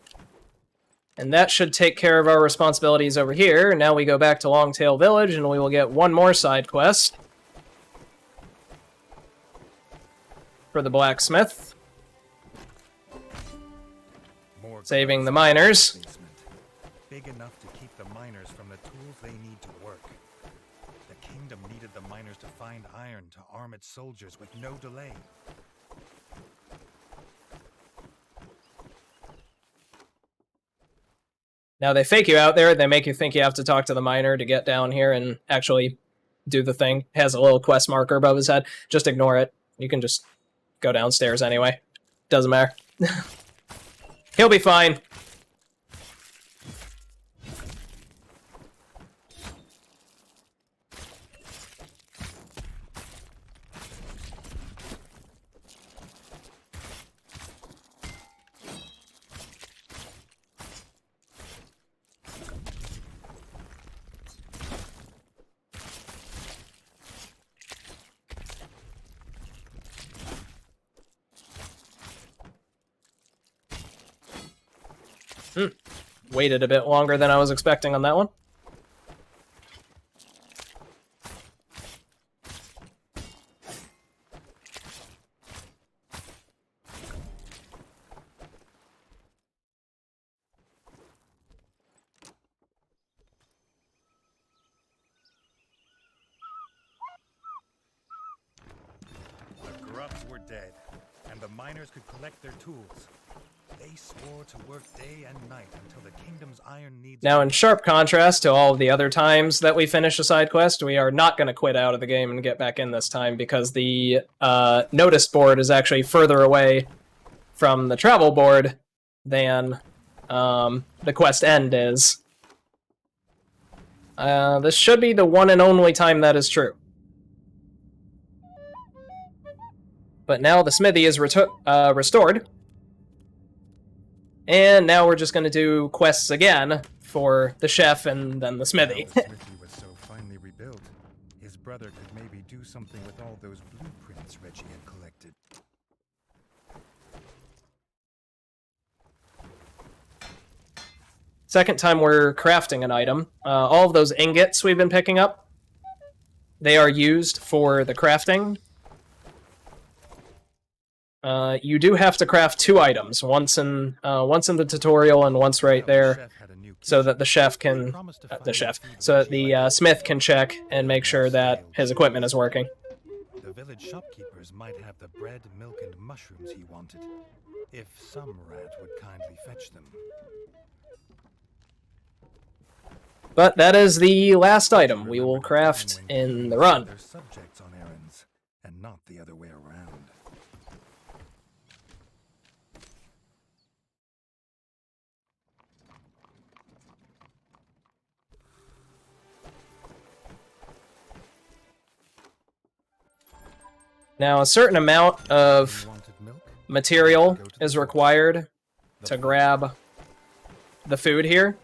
And that should take care of our responsibilities over here. Now we go back to Longtail Village, and we will get one more side quest for the blacksmith. More Saving the guards miners. in the basement, big enough to keep the miners from the tools they need to work. The kingdom needed the miners to find iron to arm its soldiers with no delay. Now they fake you out there, they make you think you have to talk to the miner to get down here and actually do the thing. It has a little quest marker above his head. Just ignore it. You can just go downstairs anyway. Doesn't matter. He'll be fine. Waited a bit longer than I was expecting on that one. The grubs were dead, and the miners could collect their tools. They swore to work day and night until the kingdom's iron needs... Now, in sharp contrast to all of the other times that we finish a side quest, we are not going to quit out of the game and get back in this time because the notice board is actually further away from the travel board than the quest end is. This should be the one and only time that is true. But now the smithy is restored. And now we're just going to do quests again for the chef and then the smithy. Now the smithy was so finely rebuilt, his brother could maybe do something with all those blueprints Reggie had collected. Second time we're crafting an item. All of those ingots we've been picking up, they are used for the crafting. You do have to craft 2 items, once in the tutorial and once right there, so that the chef can, so that the smith can check and make sure that his equipment is working. The village shopkeepers might have the bread, milk, and mushrooms he wanted, if some rat would kindly fetch them. But that is the last item we will craft in the run. They're subjects on errands, and not the other way around. Now, a certain amount of You wanted milk? material is required to grab the food here.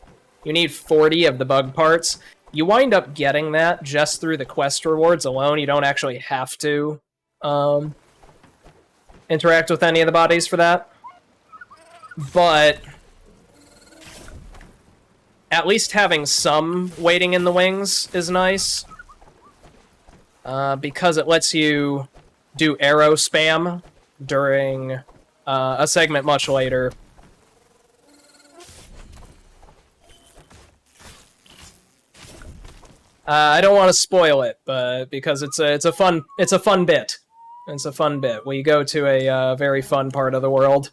You need 40 of the bug parts. You wind up getting that just through the quest rewards alone. You don't actually have to interact with any of the bodies for that. But at least having some waiting in the wings is nice. Because it lets you do arrow spam during a segment much later. I don't want to spoil it, but because it's a fun bit. It's a fun bit. We go to a very fun part of the world.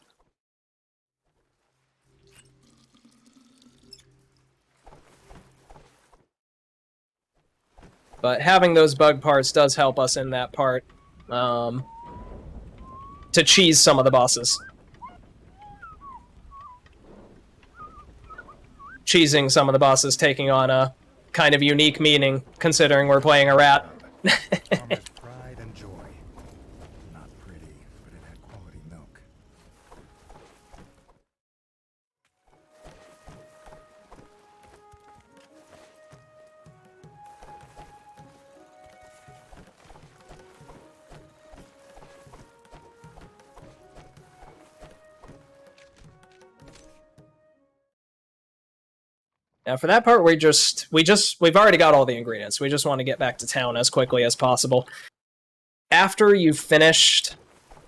But having those bug parts does help us in that part. To cheese some of the bosses. Cheesing some of the bosses taking on a kind of unique meaning, considering we're playing a rat. Farmer's pride and joy. Not pretty, but it had quality milk. Now for that part, we've already got all the ingredients. We just want to get back to town as quickly as possible. After you've finished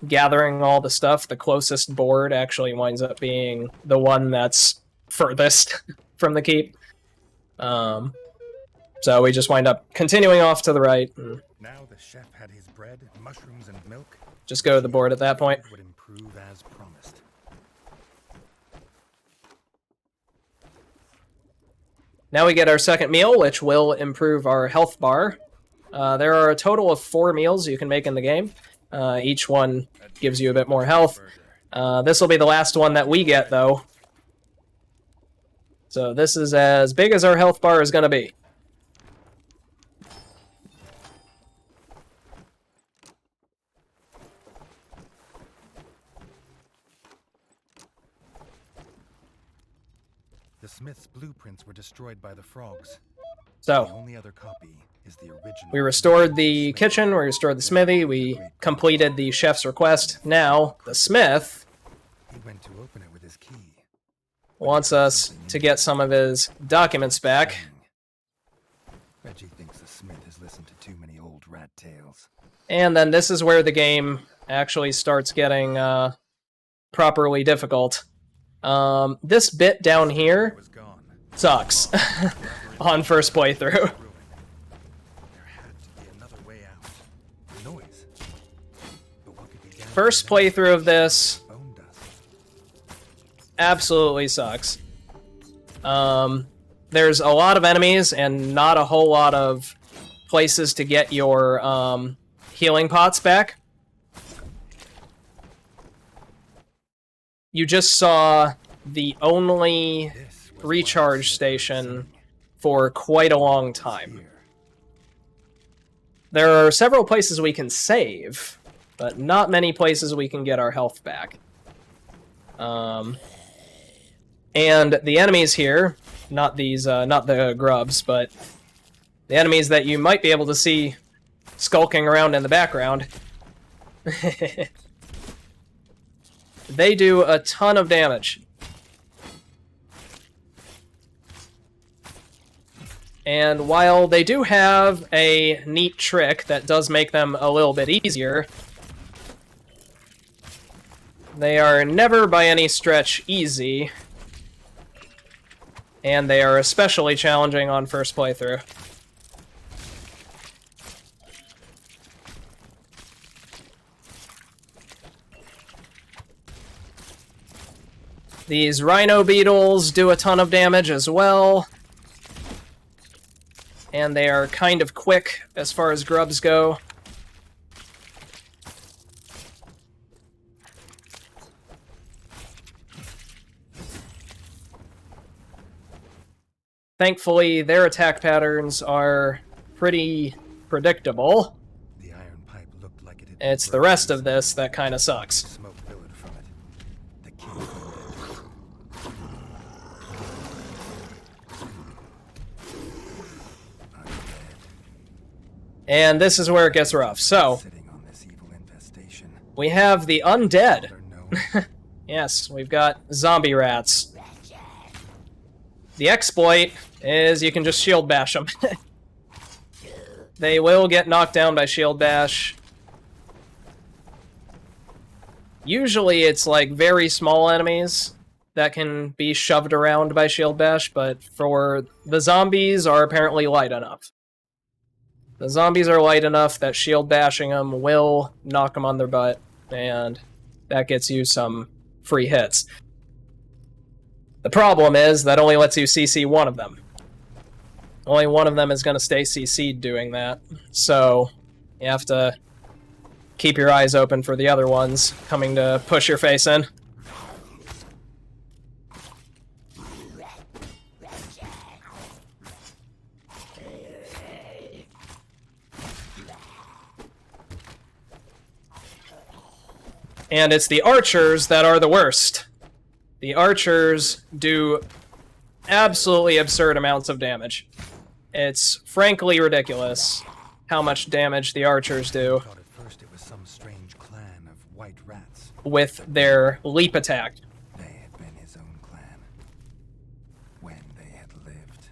gathering all the stuff, the closest board actually winds up being the one that's furthest from the keep. So we just wind up continuing off to the right. And Now the chef had his bread, mushrooms, and milk. just go to the board at that point. Would improve as promised. Now we get our second meal, which will improve our health bar. There are a total of 4 meals you can make in the game. Each one gives you a bit more health. This will be the last one that we get, though. So this is as big as our health bar is going to be. The smith's blueprints were destroyed by the frogs. The So only other copy is the original. we restored the kitchen, we restored the smithy, we completed the chef's request. Now, the smith He went to open it with his key. wants us to get some of his documents back. Reggie thinks the smith has listened to too many old rat tales. And then this is where the game actually starts getting properly difficult. This bit down here It was gone. sucks on first playthrough. Ruin. There had to be another way out. Noise. But what could be down First there? playthrough of this Bone dust. absolutely sucks. There's a lot of enemies and not a whole lot of places to get your healing pots back. You just saw the only This was recharge why the smith station was for quite a long time. here. There are several places we can save, but not many places we can get our health back. And the enemies here, not these, not the grubs, but the enemies that you might be able to see skulking around in the background, they do a ton of damage. And while they do have a neat trick that does make them a little bit easier, they are never by any stretch easy. And they are especially challenging on first playthrough. These rhino beetles do a ton of damage as well. And they are kind of quick as far as grubs go. Thankfully, their attack patterns are pretty predictable. The iron pipe looked like it had It's been the rest of broken. this that kind of sucks. Smoke billowed from it. The king found it. I'm dead. And this is where it gets rough. So, Sitting on this evil infestation. we have the undead. Or no. Yes, we've got zombie rats. The exploit is you can just shield bash them. They will get knocked down by shield bash. Usually it's like very small enemies that can be shoved around by shield bash, but for the zombies are apparently light enough. The zombies are light enough that shield bashing them will knock them on their butt, and that gets you some free hits. The problem is that only lets you CC one of them. Only one of them is going to stay CC'd doing that, so you have to keep your eyes open for the other ones coming to push your face in. And it's the archers that are the worst. The archers do absolutely absurd amounts of damage. It's frankly ridiculous how much damage the archers do. I thought at first it was some strange clan of white rats. With their leap attack. They had been his own clan when they had lived.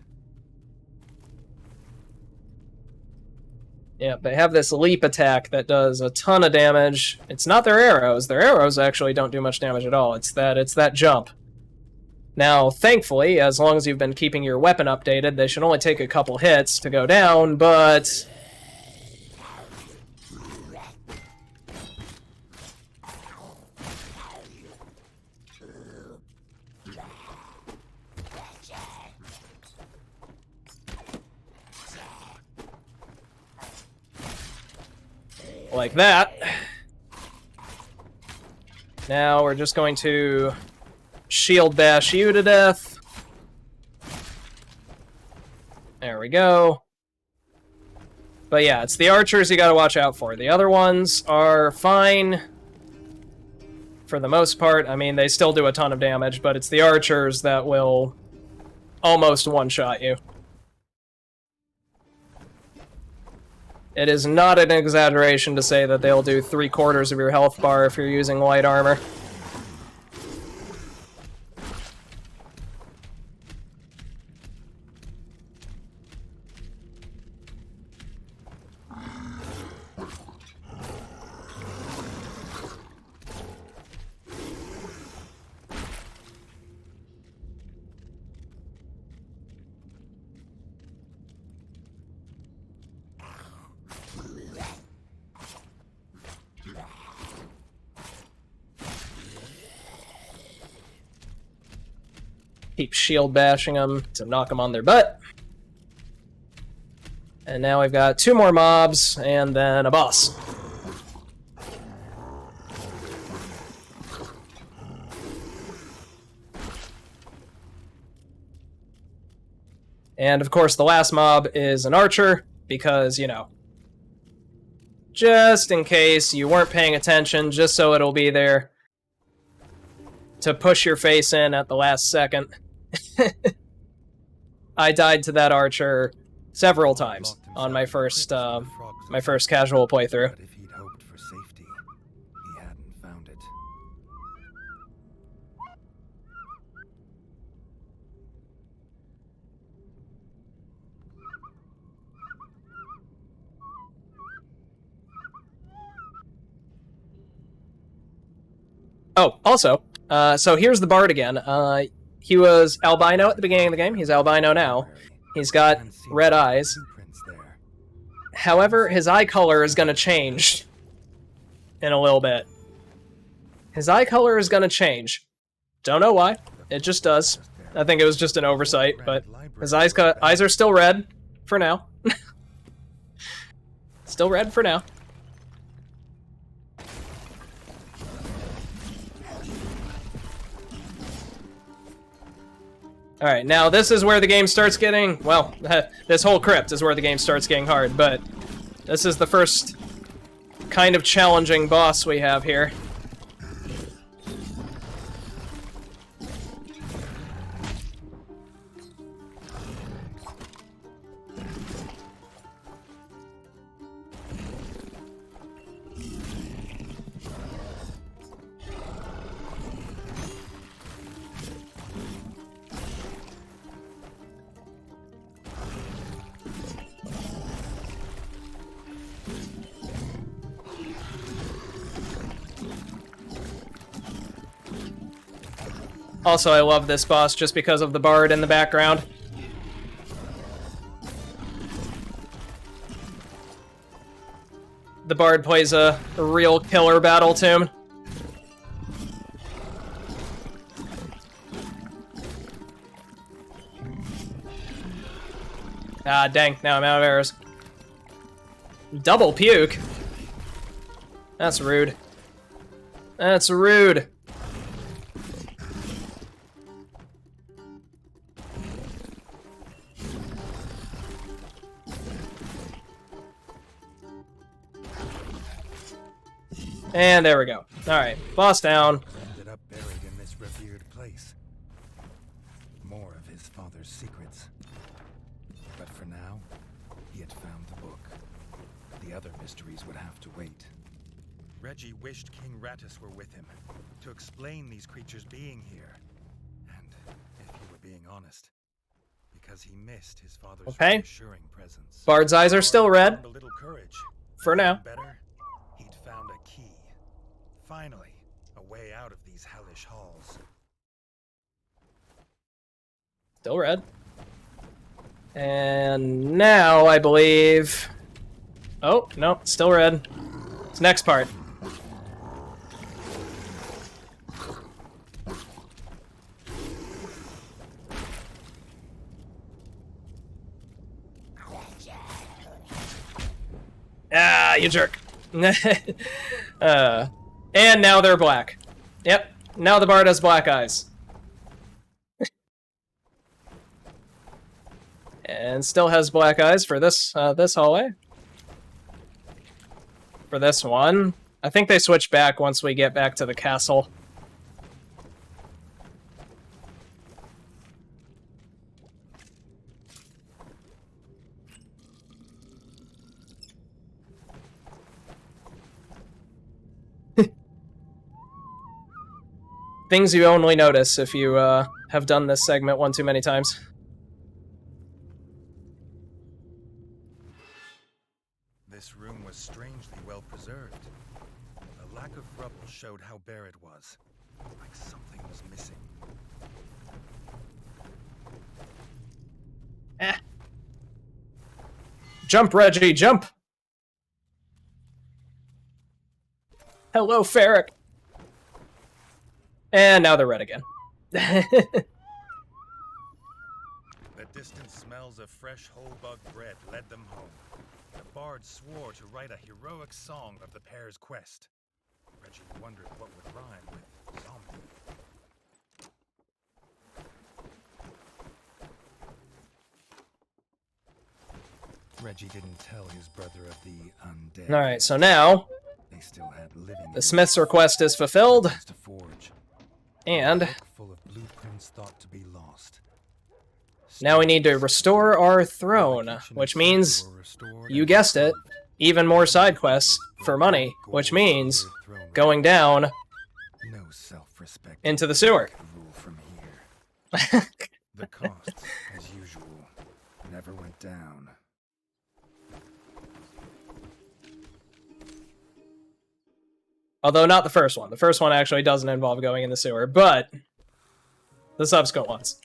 Yeah, they have this leap attack that does a ton of damage. It's not their arrows. Their arrows actually don't do much damage at all. It's that jump. Now, thankfully, as long as you've been keeping your weapon updated, they should only take a couple hits to go down, but... like that. Now we're just going to shield bash you to death. There we go. But yeah, it's the archers you gotta watch out for. The other ones are fine for the most part. I mean, they still do a ton of damage, but it's the archers that will almost one-shot you. It is not an exaggeration to say that they'll do 3/4 of your health bar if you're using light armor. Keep shield bashing them to knock them on their butt. And now we've got 2 more mobs and then a boss. And of course the last mob is an archer, because, you know, just in case you weren't paying attention, just so it'll be there to push your face in at the last second. I died to that archer several times on my first casual playthrough. But if he'd hoped for safety, he hadn't found it. Oh, also, so here's the bard again. He was albino at the beginning of the game. He's albino now. He's got red eyes. However, his eye color is going to change in a little bit. His eye color is going to change. Don't know why. It just does. I think it was just an oversight, but his eyes are still red for now. Still red for now. Alright, now this is where the game starts getting... well, this whole crypt is where the game starts getting hard, but this is the first kind of challenging boss we have here. Also, I love this boss just because of the bard in the background. the bard plays a real killer battle tune. Ah, dang. Now I'm out of arrows. Double puke? That's rude. That's rude. And there we go. Alright, boss down. Ended up buried in this revered place. More of his father's secrets. But for now, he had found the book. The other mysteries would have to wait. Reggie wished King Rattus were with him to explain these creatures being here. And, if you were being honest, because he missed his father's reassuring presence. Bard's eyes are still red. A little courage. For now. Better, he'd found a key. Finally, a way out of these hellish halls. Still red. And now, I believe... Oh, no, still red. It's next part. Ah, you jerk. And now they're black. Yep, now the bard has black eyes. And still has black eyes for this this hallway. For this one. I think they switch back once we get back to the castle. Things you only notice if you have done this segment one too many times. This room was strangely well preserved. A lack of rubble showed how bare it was, like something was missing. Jump, Reggie, jump! Hello, Ferric! And now they're red again. The distant smells of fresh whole-bug bread led them home. The bard swore to write a heroic song of the pair's quest. Reggie wondered what would rhyme with zombie. Reggie didn't tell his brother of the undead. Alright, so now They still had living the smith's request is fulfilled. to forge. And Full of blueprints thought to be lost. now we need to restore our throne, which means, you guessed it, even more side quests for money, which means going down No self-respect into the sewer. rule from here. The costs, as usual, never went down. Although not the first one. The first one actually doesn't involve going in the sewer, but the subsequent ones.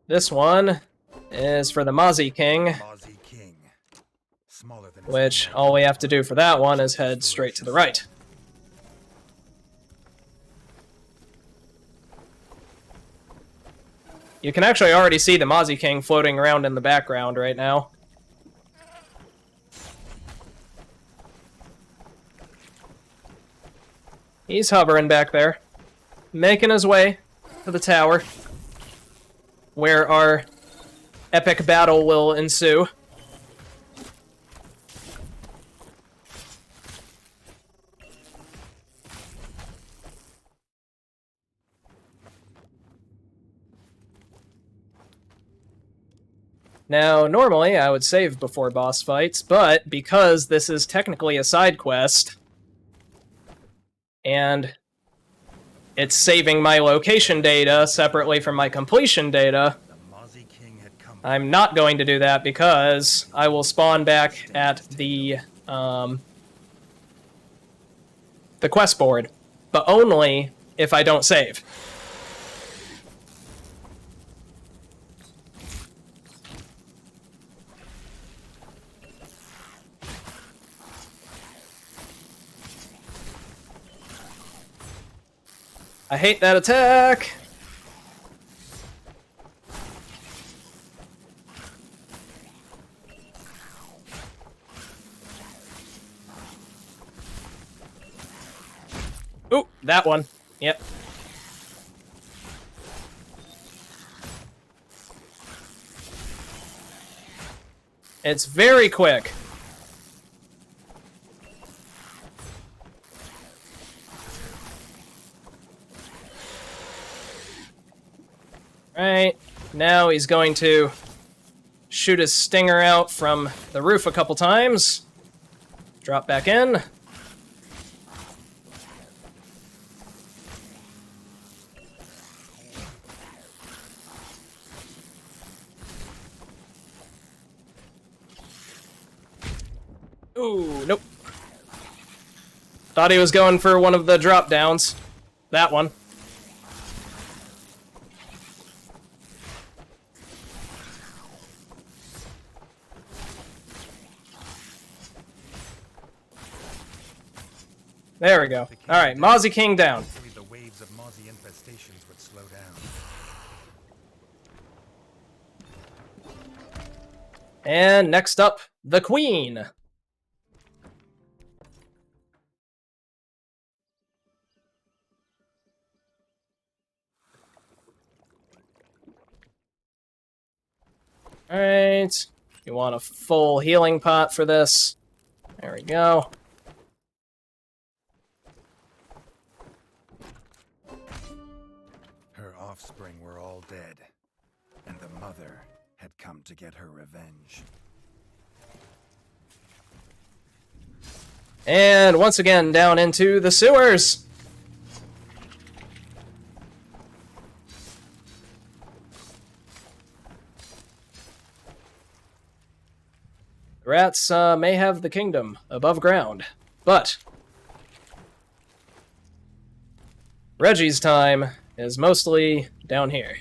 This one is for the Mozzie King, Mozzie King. Smaller than his which own all we have to do for that one is head straight to the right. You can actually already see the Mozzie King floating around in the background right now. He's hovering back there, making his way to the tower, where our epic battle will ensue. Now, normally I would save before boss fights, but because this is technically a side quest, and it's saving my location data separately from my completion data, The Mozzie King had come. I'm not going to do that because I will spawn back at the quest board, but only if I don't save. I hate that attack! Ooh, that one. Yep. It's very quick. Right, now he's going to shoot his stinger out from the roof a couple times. Drop back in. Ooh, nope. Thought he was going for one of the drop downs. That one. There we go. Alright, Mozzie King down. Hopefully the waves of Mozzie infestations would slow down. And next up, the Queen. Alright. You want a full healing pot for this. There we go. Her offspring were all dead, and the mother had come to get her revenge. And once again, down into the sewers. The rats may have the kingdom above ground, but Reggie's time is mostly down here.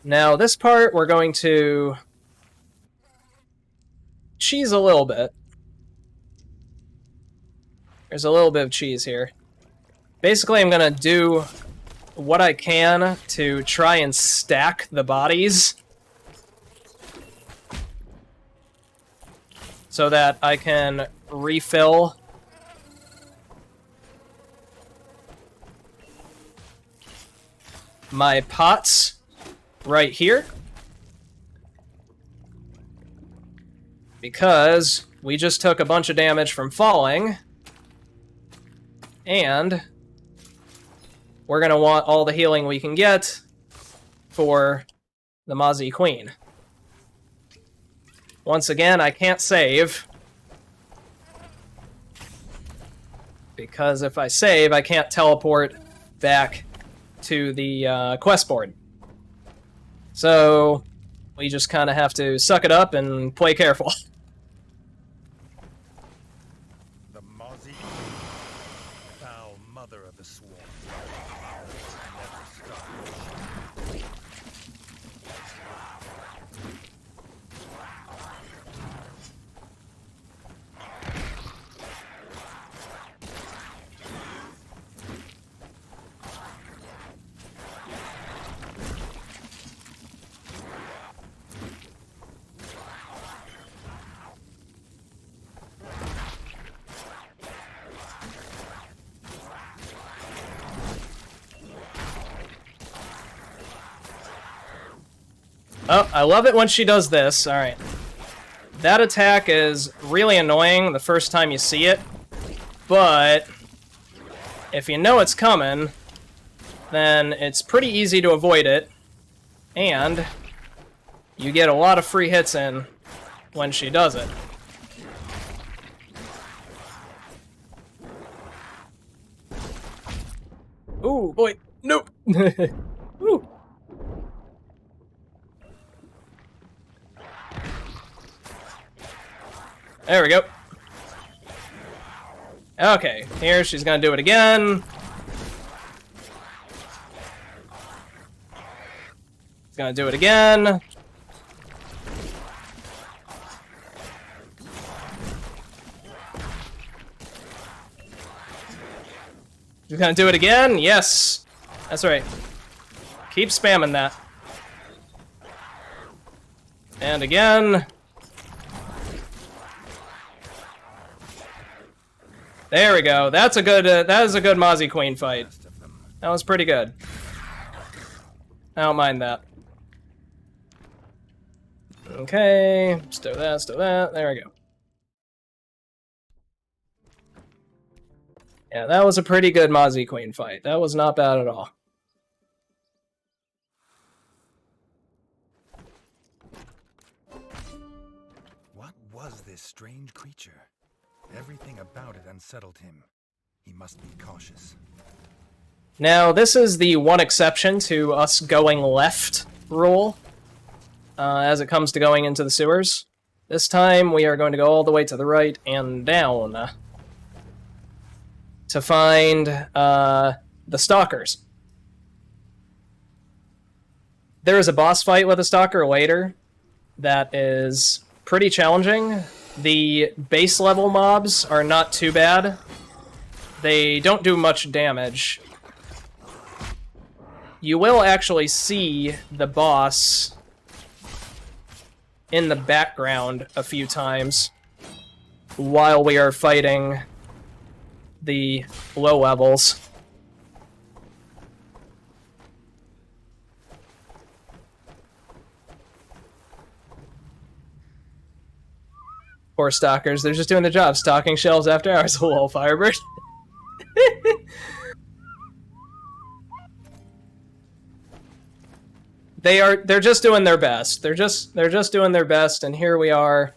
Now, this part, we're going to cheese a little bit. There's a little bit of cheese here. Basically, I'm going to do what I can to try and stack the bodies so that I can refill my pots right here, because we just took a bunch of damage from falling, and we're going to want all the healing we can get for the Mozzie Queen. Once again, I can't save, because if I save, I can't teleport back to the quest board. So we just kind of have to suck it up and play careful. The Mozzie, foul mother of the swarm. Never stop. Oh, I love it when she does this. Alright. That attack is really annoying the first time you see it, but if you know it's coming, then it's pretty easy to avoid it, and you get a lot of free hits in when she does it. Ooh, boy. Nope. Ooh. There we go. Okay, here she's gonna do it again. She's gonna do it again. She's gonna do it again. Yes, that's right. Keep spamming that. And again. There we go. That's a good. That is a good Mozzie Queen fight. That was pretty good. I don't mind that. Okay, stow that, stow that. There we go. Yeah, that was a pretty good Mozzie Queen fight. That was not bad at all. What was this strange creature? Everything about it unsettled him. He must be cautious. Now, this is the one exception to us going left rule as it comes to going into the sewers. This time, we are going to go all the way to the right and down to find the stalkers. There is a boss fight with a stalker later that is pretty challenging. The base level mobs are not too bad. They don't do much damage. You will actually see the boss in the background a few times while we are fighting the low levels. Poor stalkers, they're just doing the job, stocking shelves after hours. Lol, Firebird. They're just doing their best. They're just doing their best, and here we are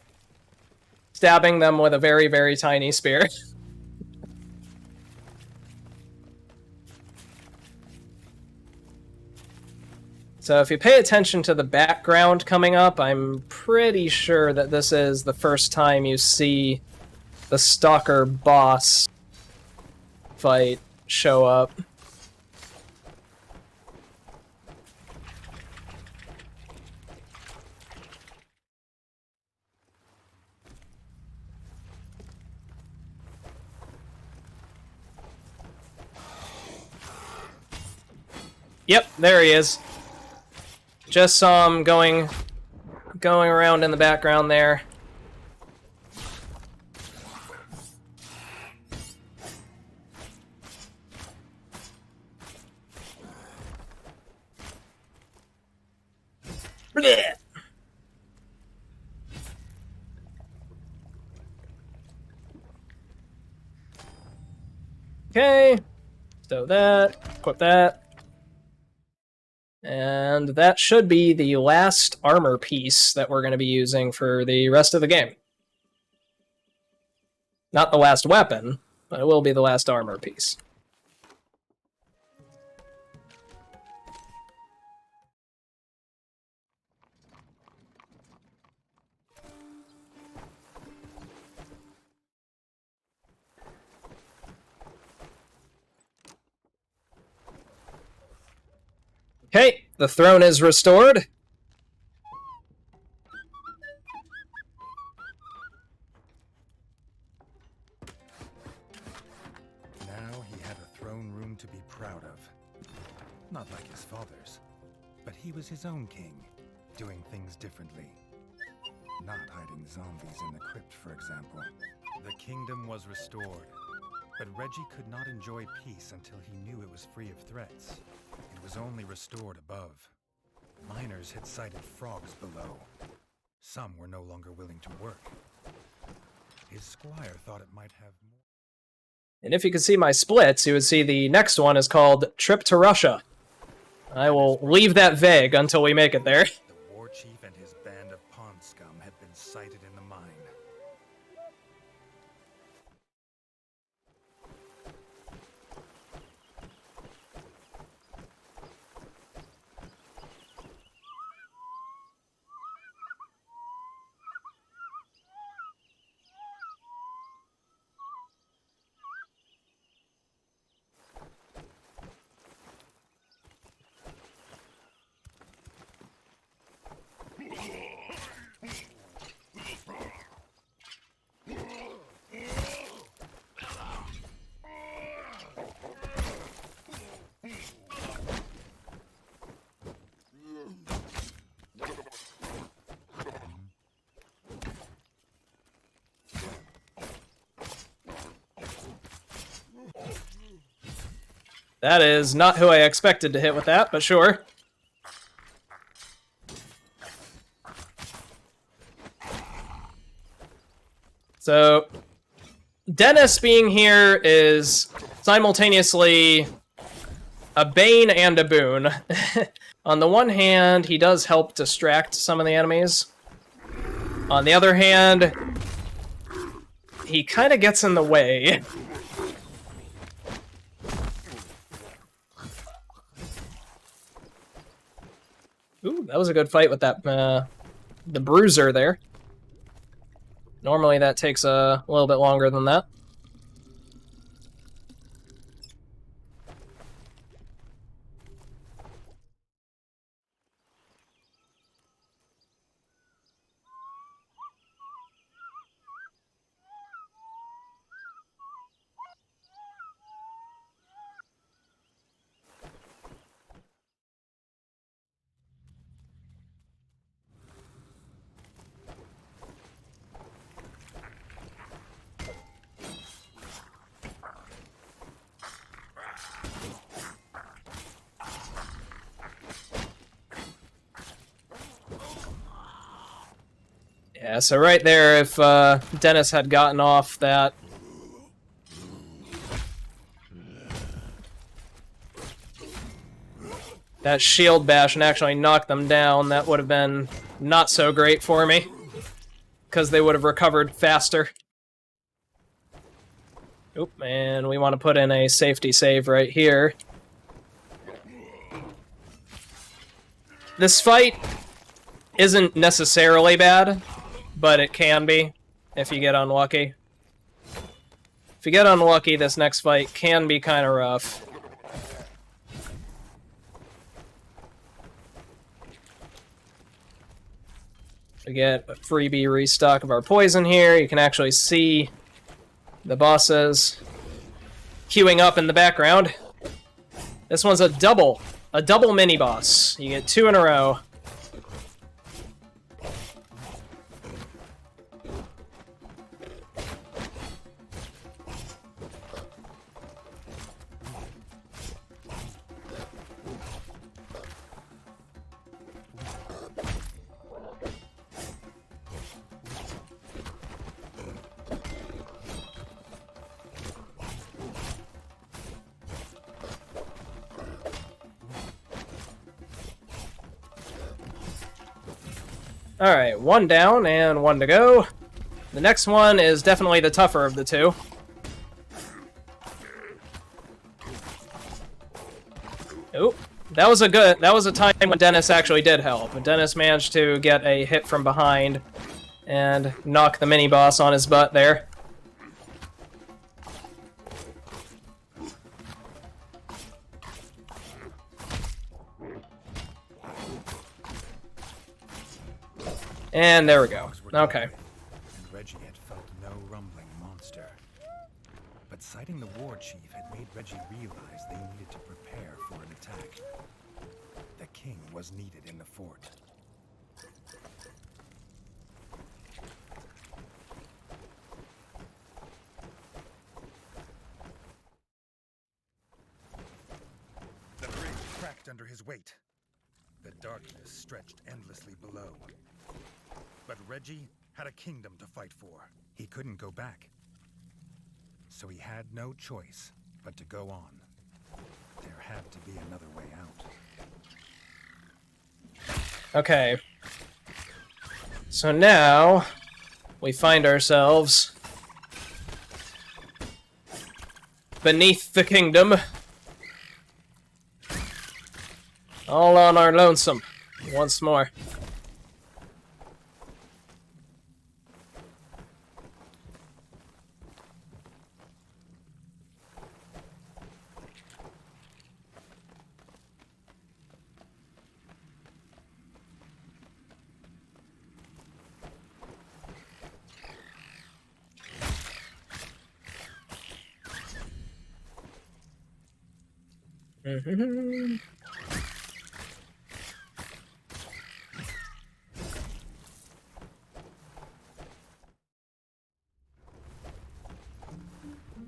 stabbing them with a very, very tiny spear. So if you pay attention to the background coming up, I'm pretty sure that this is the first time you see the Stalker boss fight show up. Yep, there he is. Just saw him going around in the background there. Blech. Okay, stow that, equip that. And that should be the last armor piece that we're going to be using for the rest of the game. Not the last weapon, but it will be the last armor piece. Okay, the throne is restored. Now he had a throne room to be proud of. Not like his father's, but he was his own king, doing things differently. Not hiding zombies in the crypt, for example. The kingdom was restored, but Reggie could not enjoy peace until he knew it was free of threats. It was only restored above. Miners had sighted frogs below. Some were no longer willing to work. His squire thought it might have more. And if you could see my splits, you would see the next one is called Trip to Russia. I will leave that vague until we make it there. The war chief and his band of pond scum had been sighted in the mine. That is not who I expected to hit with that, but sure. So, Dennis being here is simultaneously a bane and a boon. On the one hand, he does help distract some of the enemies. On the other hand, he kind of gets in the way. Ooh, that was a good fight with that, the bruiser there. Normally that takes a little bit longer than that. Yeah, so right there, if Dennis had gotten off that shield bash and actually knocked them down, that would have been not so great for me, because they would have recovered faster. Oop, and we want to put in a safety save right here. This fight isn't necessarily bad, but it can be if you get unlucky. If you get unlucky, this next fight can be kind of rough. We get a freebie restock of our poison here. You can actually see the bosses queuing up in the background. This one's a double mini-boss. You get 2 in a row. Alright, 1 down and 1 to go. The next one is definitely the tougher of the two. Oh, that was a time when Dennis actually did help. Dennis managed to get a hit from behind and knock the mini-boss on his butt there. And there we go. Okay. And Reggie had felt no rumbling monster. But sighting the war chief had made Reggie realize they needed to prepare for an attack. The king was needed in the fort. The bridge cracked under his weight. The darkness stretched endlessly below. But Reggie had a kingdom to fight for. He couldn't go back. So he had no choice but to go on. There had to be another way out. Okay. So now we find ourselves beneath the kingdom. All on our lonesome. Once more.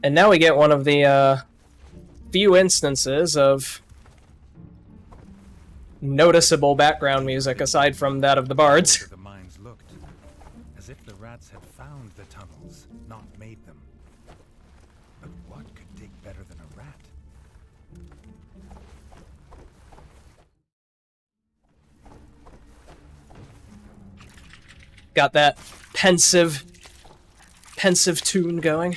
And now we get one of the few instances of noticeable background music aside from that of the bards. The mines looked as if the rats had found the tunnels, not made them. But what could dig better than a rat? Got that pensive tune going.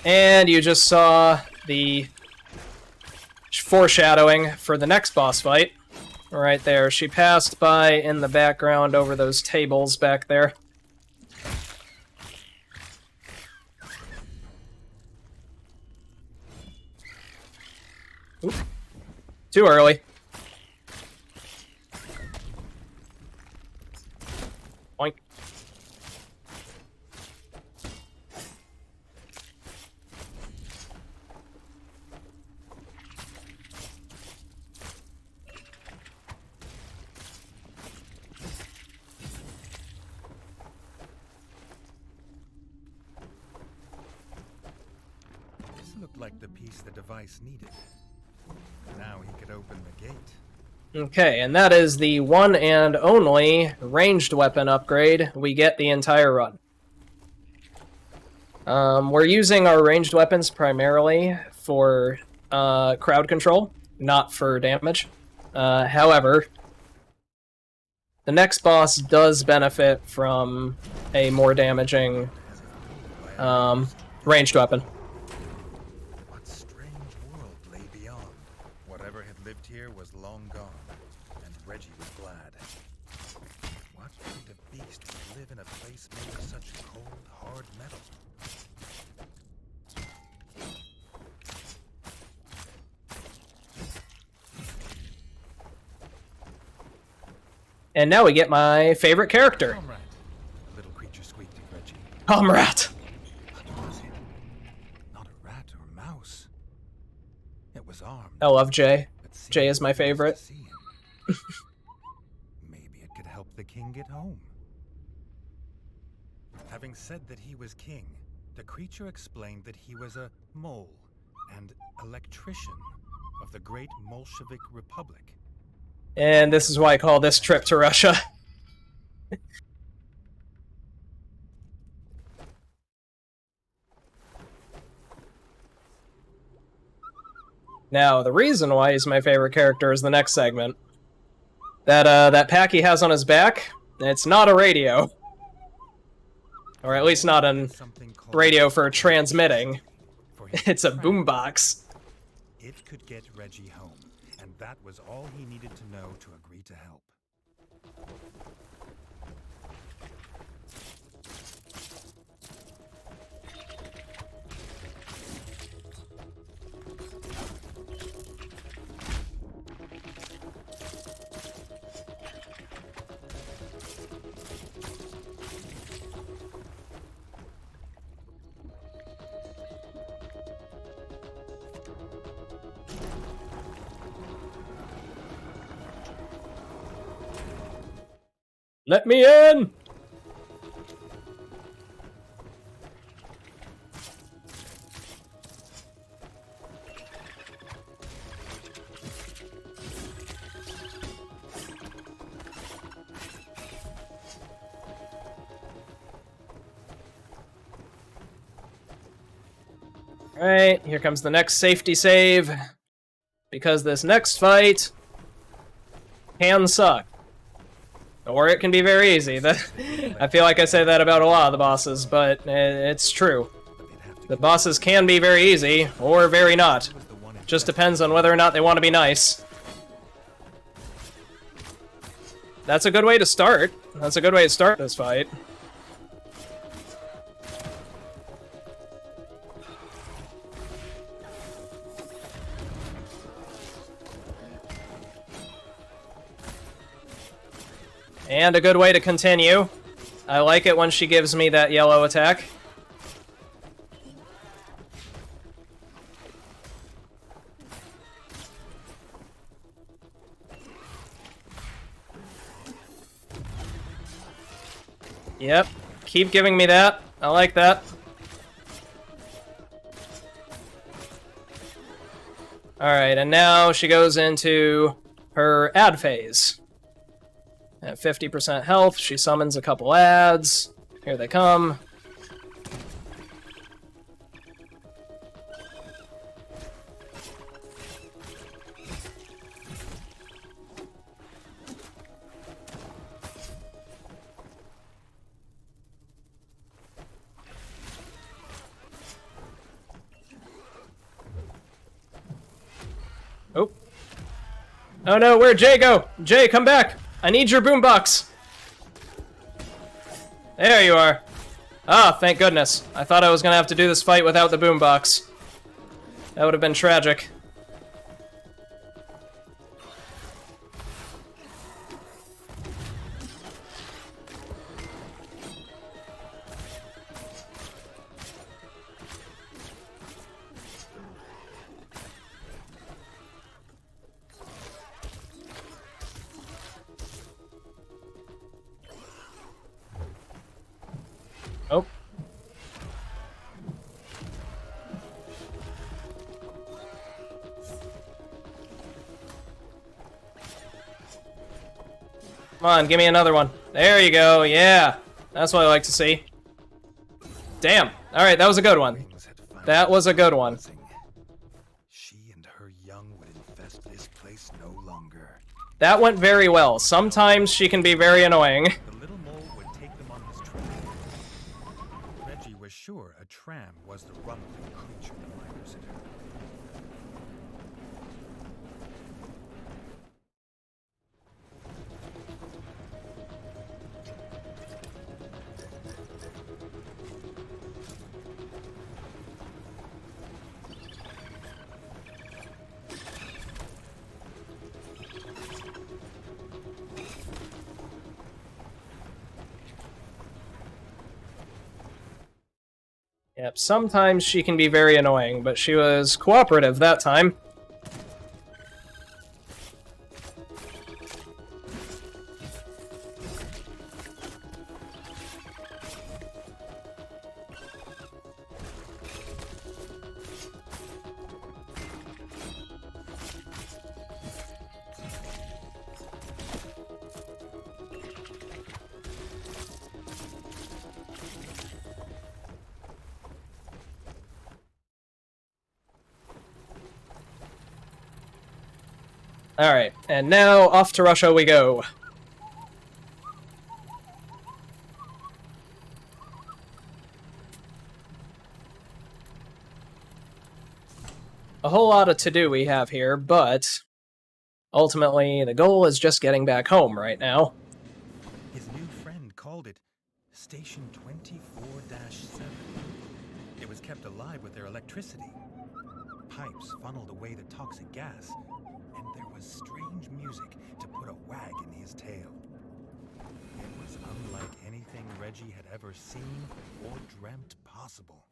And you just saw the foreshadowing for the next boss fight. Right there. She passed by in the background over those tables back there. Oop. Too early. Oink. Looked like the piece the device needed. Now he could open the gate. Okay, and that is the one and only ranged weapon upgrade we get the entire run. We're using our ranged weapons primarily for crowd control, not for damage. However, the next boss does benefit from a more damaging ranged weapon. Here was long gone, and Reggie was glad. What kind of beast would live in a place made of such cold, hard metal? And now we get my favorite character. Comrade. The little creature squeaked at Reggie. Comrade. What was it? Not a rat or mouse. It was armed. I love Jay. Jay is my favorite. Maybe it could help the king get home. Having said that he was king, the creature explained that he was a mole and electrician of the great Bolshevik Republic. And this is why I call this trip to Russia. Now, the reason why he's my favorite character is the next segment. That pack he has on his back, it's not a radio. Or at least not a radio for transmitting. It's a boombox. It could get Reggie home, and that was all he needed to know to agree to help. Let me in! Alright, here comes the next safety save. Because this next fight can suck. Or it can be very easy. I feel like I say that about a lot of the bosses, but it's true. The bosses can be very easy, or very not. Just depends on whether or not they want to be nice. That's a good way to start. That's a good way to start this fight. And a good way to continue. I like it when she gives me that yellow attack. Yep, keep giving me that. I like that. Alright, and now she goes into her ad phase. At 50% health, she summons a couple ads. Here they come. Oh. Oh no, where'd Jay go? Jay, come back! I need your boombox! There you are. Ah, thank goodness. I thought I was gonna have to do this fight without the boombox. That would have been tragic. Oh. Come on, give me another one. There you go, yeah. That's what I like to see. Damn. Alright, that was a good one. That was a good one. She and her young would infest this place no longer. That went very well. Sometimes she can be very annoying. The little mole would take them on his tram. Reggie was sure a tram was the rumbling creature the miners had heard. Yep, sometimes she can be very annoying, but she was cooperative that time. Alright, and now off to Russia we go. A whole lot of to-do we have here, but ultimately the goal is just getting back home right now. His new friend called it Station 24-7. It was kept alive with their electricity. Pipes funneled away the toxic gas, and there was strange music to put a wag in his tail. It was unlike anything Reggie had ever seen or dreamt possible.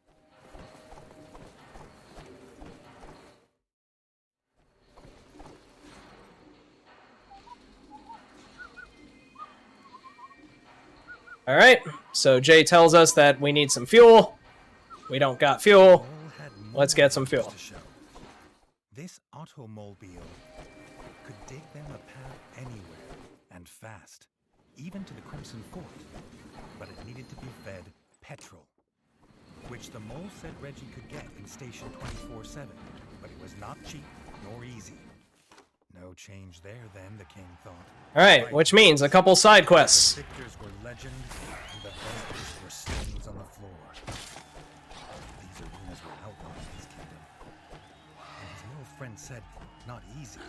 Alright, so Jay tells us that we need some fuel. We don't got fuel. Let's get some fuel. This automobile could dig them a path anywhere, and fast, even to the Crimson Fort. But it needed to be fed petrol, which the mole said Reggie could get in Station 24-7, but it was not cheap nor easy. No change there then, the king thought. Alright, which means a couple side quests. The victors were legend, and the vanquished were stains on the floor. These arenas were outlawed in his kingdom. And his little friend said, not easy.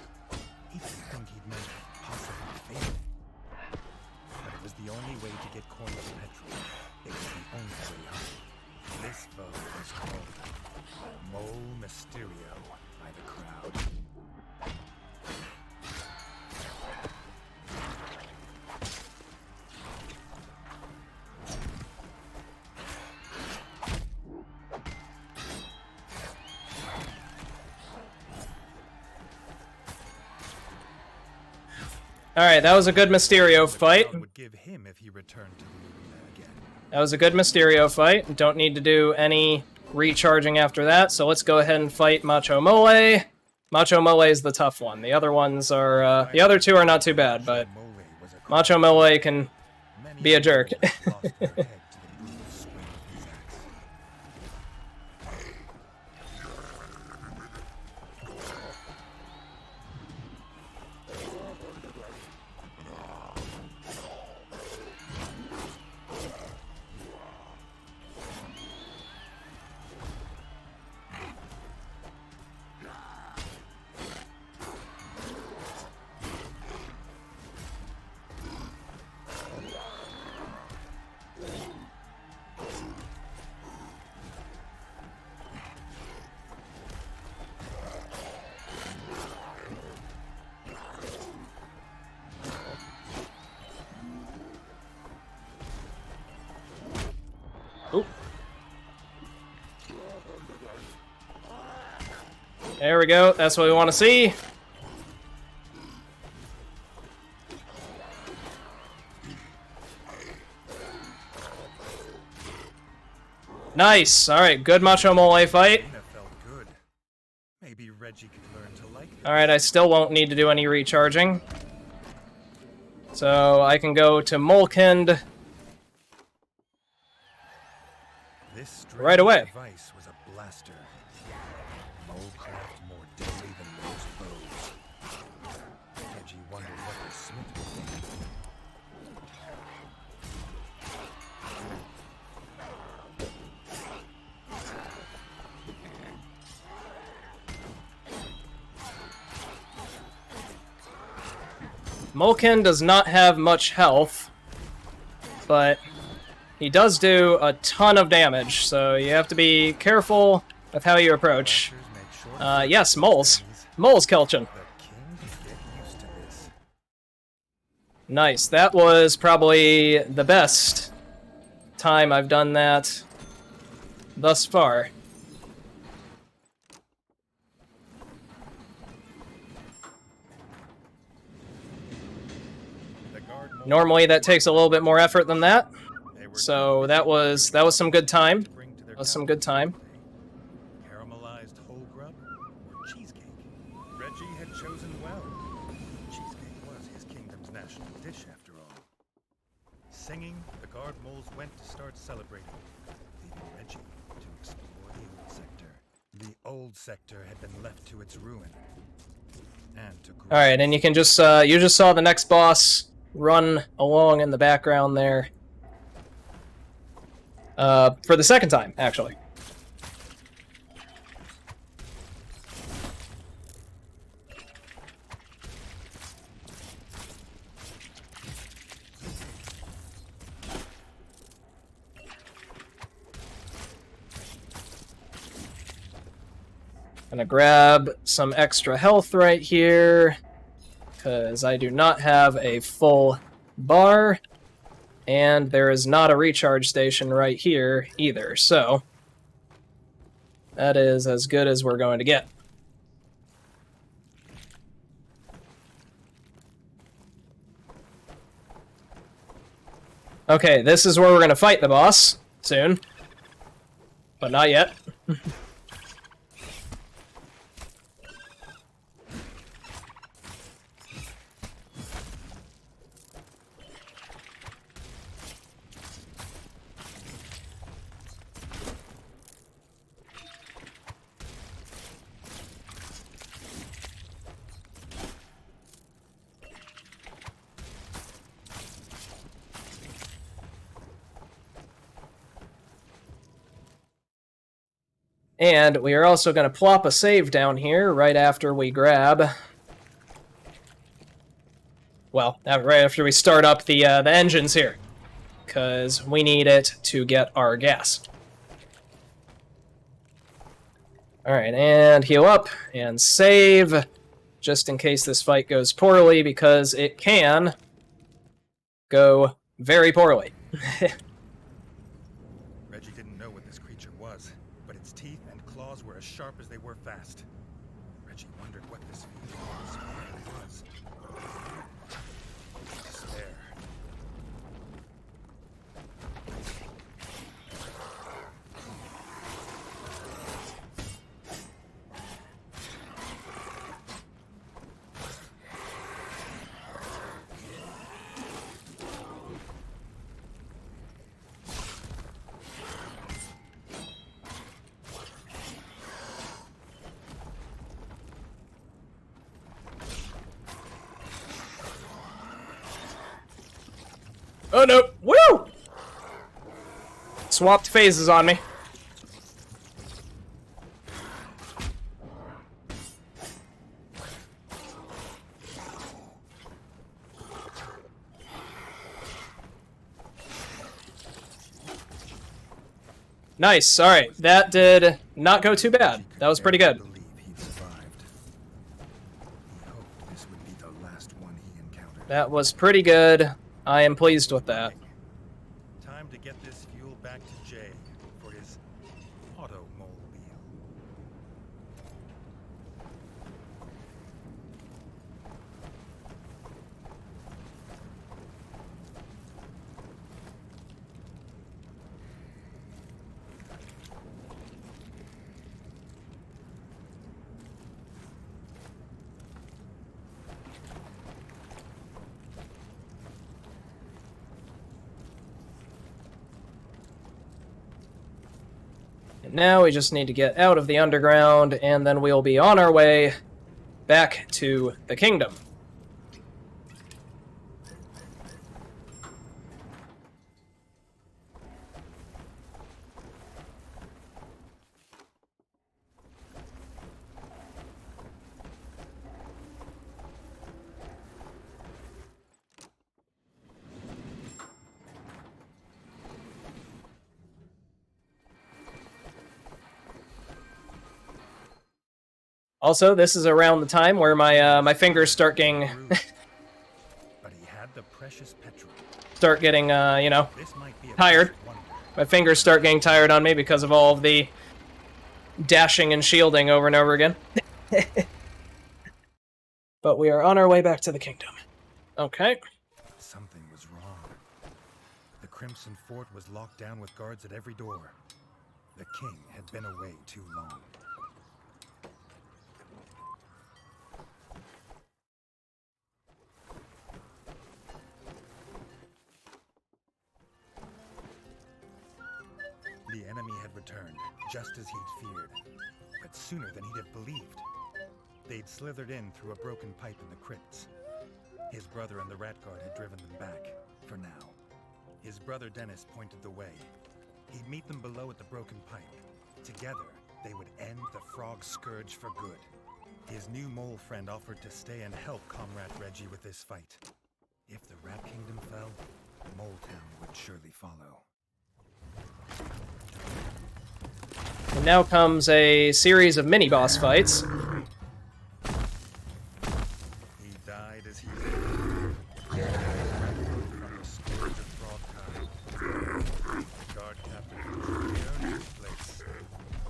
He didn't think he'd make possibly fatal. But it was the only way to get coins of petrol. It was the only way out. This foe was called Mole Mysterio by the crowd. Alright, that was a good Mysterio fight. Would give him if he returned to the arena again. That was a good Mysterio fight. Don't need to do any recharging after that, so let's go ahead and fight Macho Mole. Macho Mole is the tough one. The other ones are, the other two are not too bad, but Macho Mole can be a jerk. Oop. There we go. That's what we want to see. Nice. All right, good Macho Mole fight. Felt good. Maybe Reggie could learn to like it. All right, I still won't need to do any recharging. So I can go to Molkind This right away. device was a blaster. Molecraft more deadly than most bows. Reggie wondered what the smith would think. Molkind does not have much health, but he does do a ton of damage, so you have to be careful with how you approach. Yes, moles. Moles, Kelchin. The king could get used to this. Nice. That was probably the best time I've done that thus far. The guard Normally that takes a little bit more effort than that, so that was some good time. bring to their That was some good time. caramelized whole grub or cheesecake. Reggie had chosen well. Cheesecake was his kingdom's national dish after all. Singing, the guard moles went to start celebrating, leaving Reggie to explore the old sector. The old sector had been left to its ruin. And to grow. All right, and you can just you just saw the next boss run along in the background there. For the second time, actually. Gonna grab some extra health right here, because I do not have a full bar, and there is not a recharge station right here either, so that is as good as we're going to get. Okay, this is where we're gonna fight the boss soon, but not yet. And we are also going to plop a save down here right after we grab... Well, right after we start up the engines here. Because we need it to get our gas. Alright, and heal up, and save, just in case this fight goes poorly, because it can go very poorly. Reggie didn't know what this creature was, but its teeth and claws were as sharp as they were fast. Reggie wondered what this feeling was. to spare. Oh no! Woo! Swapped phases on me. Nice. All right, that did not go too bad. That was pretty good. Believe he'd survived. He hoped this would be the last one he encountered. That was pretty good. I am pleased with that. Time to get this fuel back to Jay for his automobile. And now we just need to get out of the underground, and then we'll be on our way back to the kingdom. Also, this is around the time where my fingers start getting But he had the precious petrol. you know, This might be a tired. wonder. My fingers start getting tired on me because of all of the dashing and shielding over and over again. But we are on our way back to the kingdom. Okay. Something was wrong. The Crimson Fort was locked down with guards at every door. The king had been away too long. The enemy had returned, just as he'd feared, but sooner than he'd have believed. They'd slithered in through a broken pipe in the crypts. His brother and the Rat Guard had driven them back, for now. His brother Dennis pointed the way. He'd meet them below at the broken pipe. Together, they would end the Frog Scourge for good. His new mole friend offered to stay and help Comrade Reggie with this fight. If the Rat Kingdom fell, Mole Town would surely follow. And now comes a series of mini-boss fights. He died as he lived. From the scourge of Frogtide. The guard captain earned his place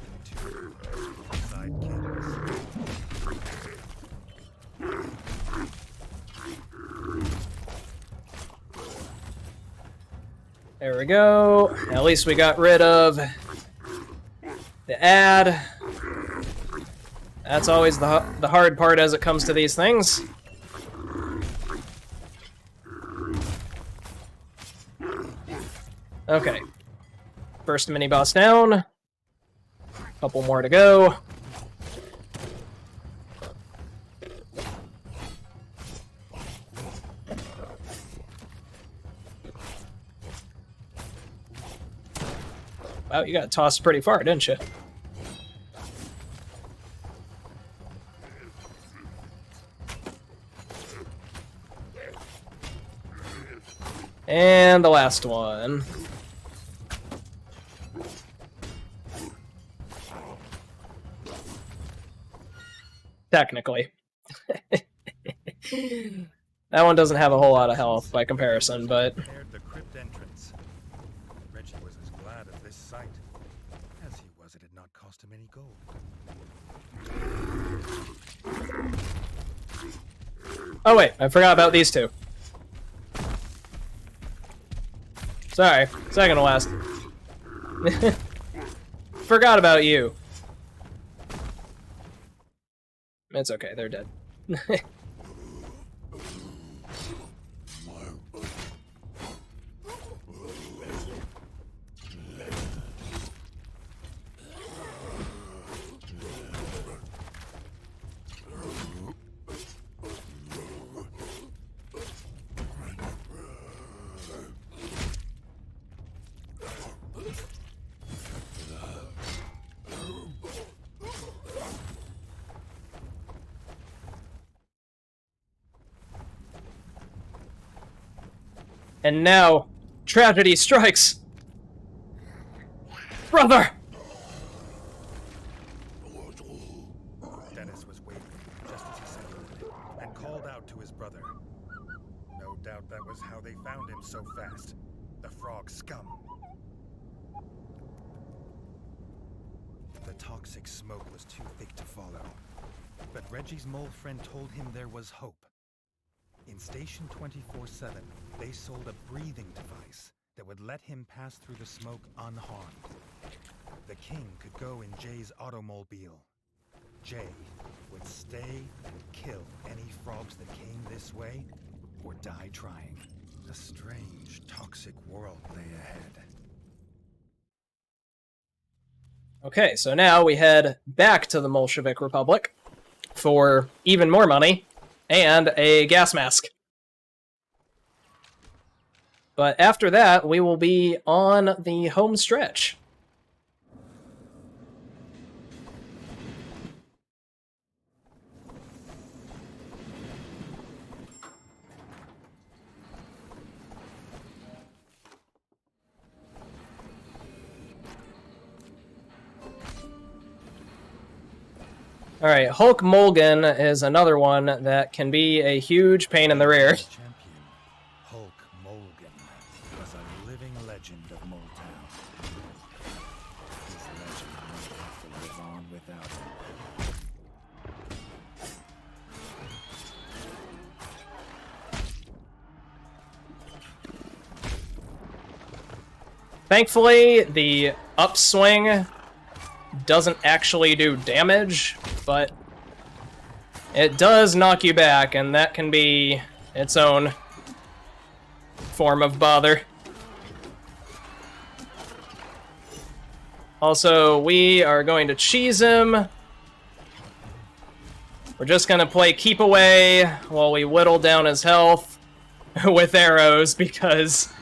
in 2 alongside kings. There we go. At least we got rid of the ad. That's always the hard part as it comes to these things. Okay. First mini-boss down. Couple more to go. Wow, you got tossed pretty far, didn't you? And the last one. Technically. That one doesn't have a whole lot of health by comparison, but... Prepared the crypt entrance. Reggie was as glad of this sight as he was it had not cost him any gold. Oh wait, I forgot about these two. Sorry, second to last. Forgot about you. It's okay, they're dead. And now, tragedy strikes! Brother! Dennis was waiting, just as he said he would, and called out to his brother. No doubt that was how they found him so fast. The frog scum. The toxic smoke was too thick to follow. But Reggie's mole friend told him there was hope. In Station 24/7, they sold a breathing device that would let him pass through the smoke unharmed. The king could go in Jay's automobile. Jay would stay and kill any frogs that came this way, or die trying. A strange, toxic world lay ahead. Okay, so now we head back to the Bolshevik Republic for even more money and a gas mask. But after that, we will be on the home stretch. All right, Hulk Mulligan is another one that can be a huge pain in the rear. Champion Hulk Mulligan was a living legend of Moletown. His legend might have to live on without him. Thankfully, the upswing doesn't actually do damage, but it does knock you back, and that can be its own form of bother. Also, we are going to cheese him. We're just going to play keep away while we whittle down his health with arrows, because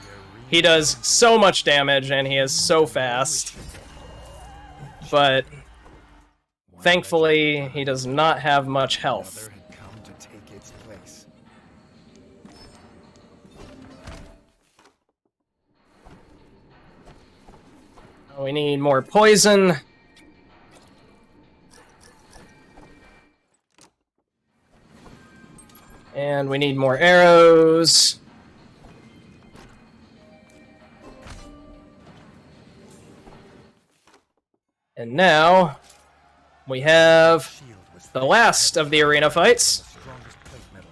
he does so much damage and he is so fast. But thankfully, he does not have much health. Another had come to take its place. We need more poison. And we need more arrows. And now we have the last of the arena fights. The strongest plate metal.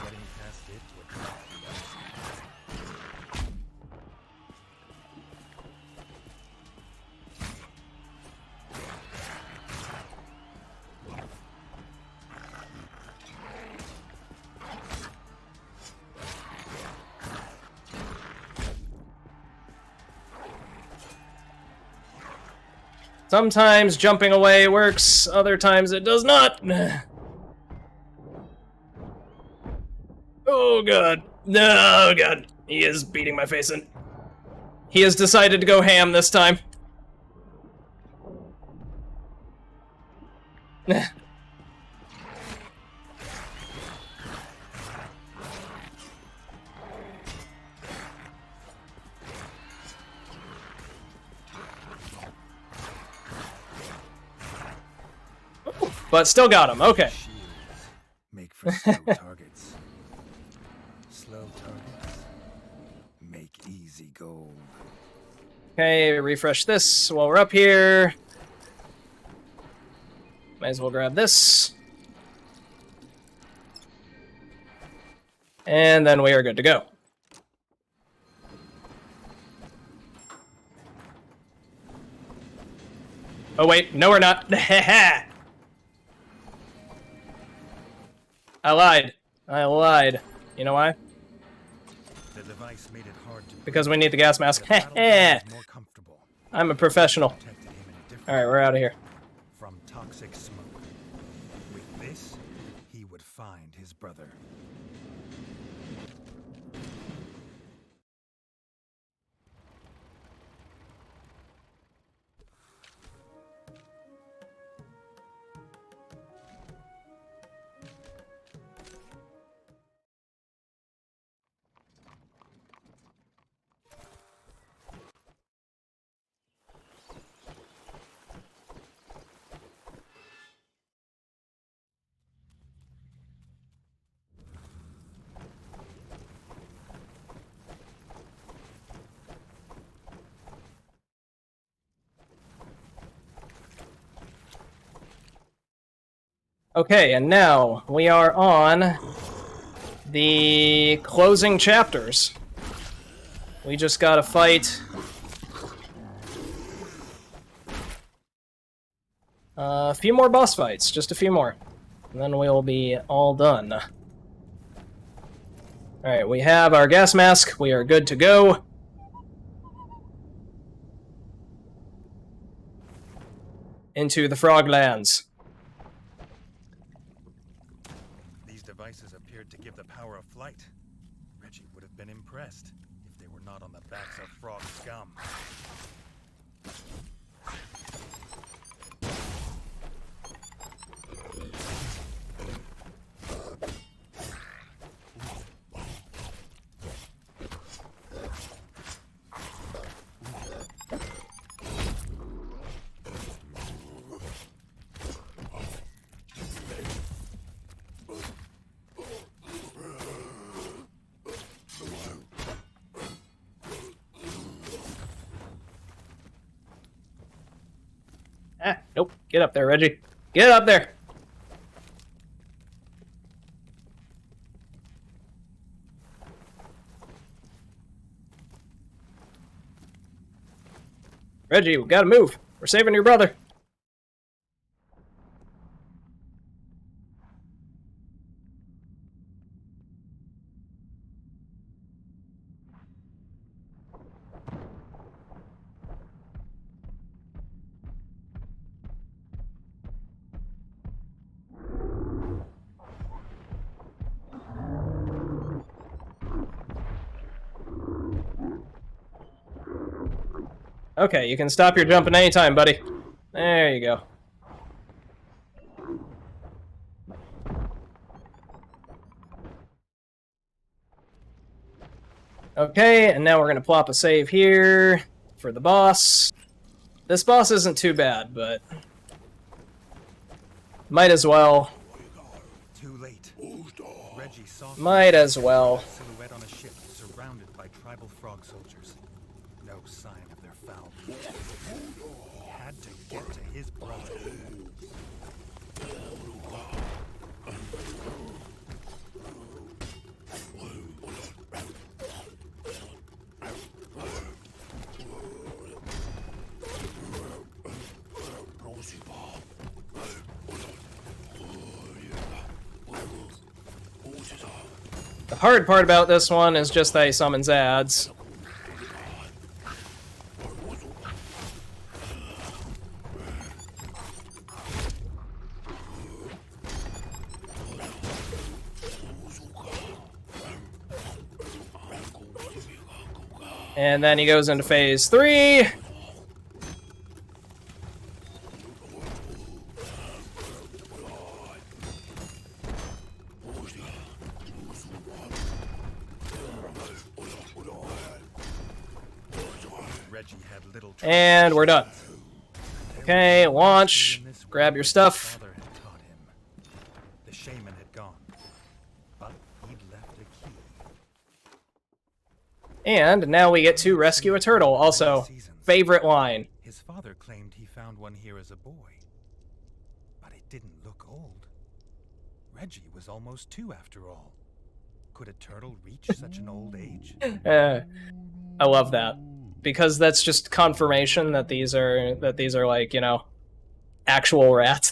Getting past it would not be easy. Sometimes jumping away works, other times it does not. Oh god. No, god. He is beating my face in. He has decided to go ham this time. But still got him, okay. Shields make for slow targets. Slow targets make easy gold. Okay, refresh this while we're up here. Might as well grab this. And then we are good to go. Oh wait, no we're not. I lied. I lied. You know why? The device made it hard to Because we need the gas mask. the battle was more comfortable. I'm a professional. Protected him in a different Alright, we're out of here. from toxic smoke. With this, he would find his brother. Okay, and now we are on the closing chapters. We just gotta fight a few more boss fights, just a few more. And then we'll be all done. Alright, we have our gas mask, we are good to go. Into the Froglands. These devices appeared to give the power of flight. Reggie would have been impressed if they were not on the backs of frog scum. Ah, nope. Get up there, Reggie. Get up there! Reggie, we gotta move. We're saving your brother. Okay, you can stop your jumping anytime, buddy. There you go. Okay, and now we're gonna plop a save here for the boss. This boss isn't too bad, but might as well. Too late. Reggie saw Might as well. a silhouette on a ship surrounded by tribal frog soldiers. No sign of their foul play. He had to get to his brother. The hard part about this one is just that he summons ads. And then he goes into phase 3. Reggie had little And we're done. Okay, launch. Grab your stuff. father had taught him. The shaman had gone, but he'd left a key. And now we get to rescue a turtle. Also, favorite line. His father claimed he found one here as a boy, but it didn't look old. Reggie was almost 2 after all. Could a turtle reach such an old age? I love that. Because that's just confirmation that these are like, you know, actual rat.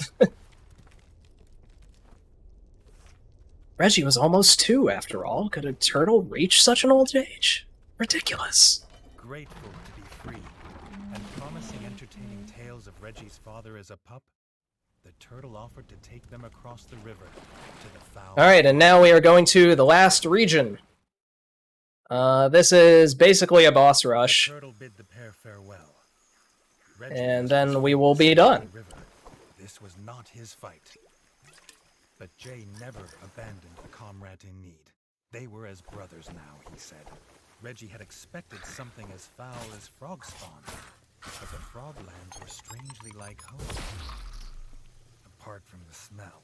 Reggie was almost 2, after all. Could a turtle reach such an old age? Ridiculous. Grateful to be free, and promising entertaining tales of Reggie's father as a pup, the turtle offered to take them across the river to the foul... Alright, and now we are going to the last region. This is basically a boss rush. The turtle bid the pair farewell. And then we will be done. This was not his fight. But Jay never abandoned a comrade in need. They were as brothers now, he said. Reggie had expected something as foul as frog spawn, but the froglands were strangely like home, apart from the smell.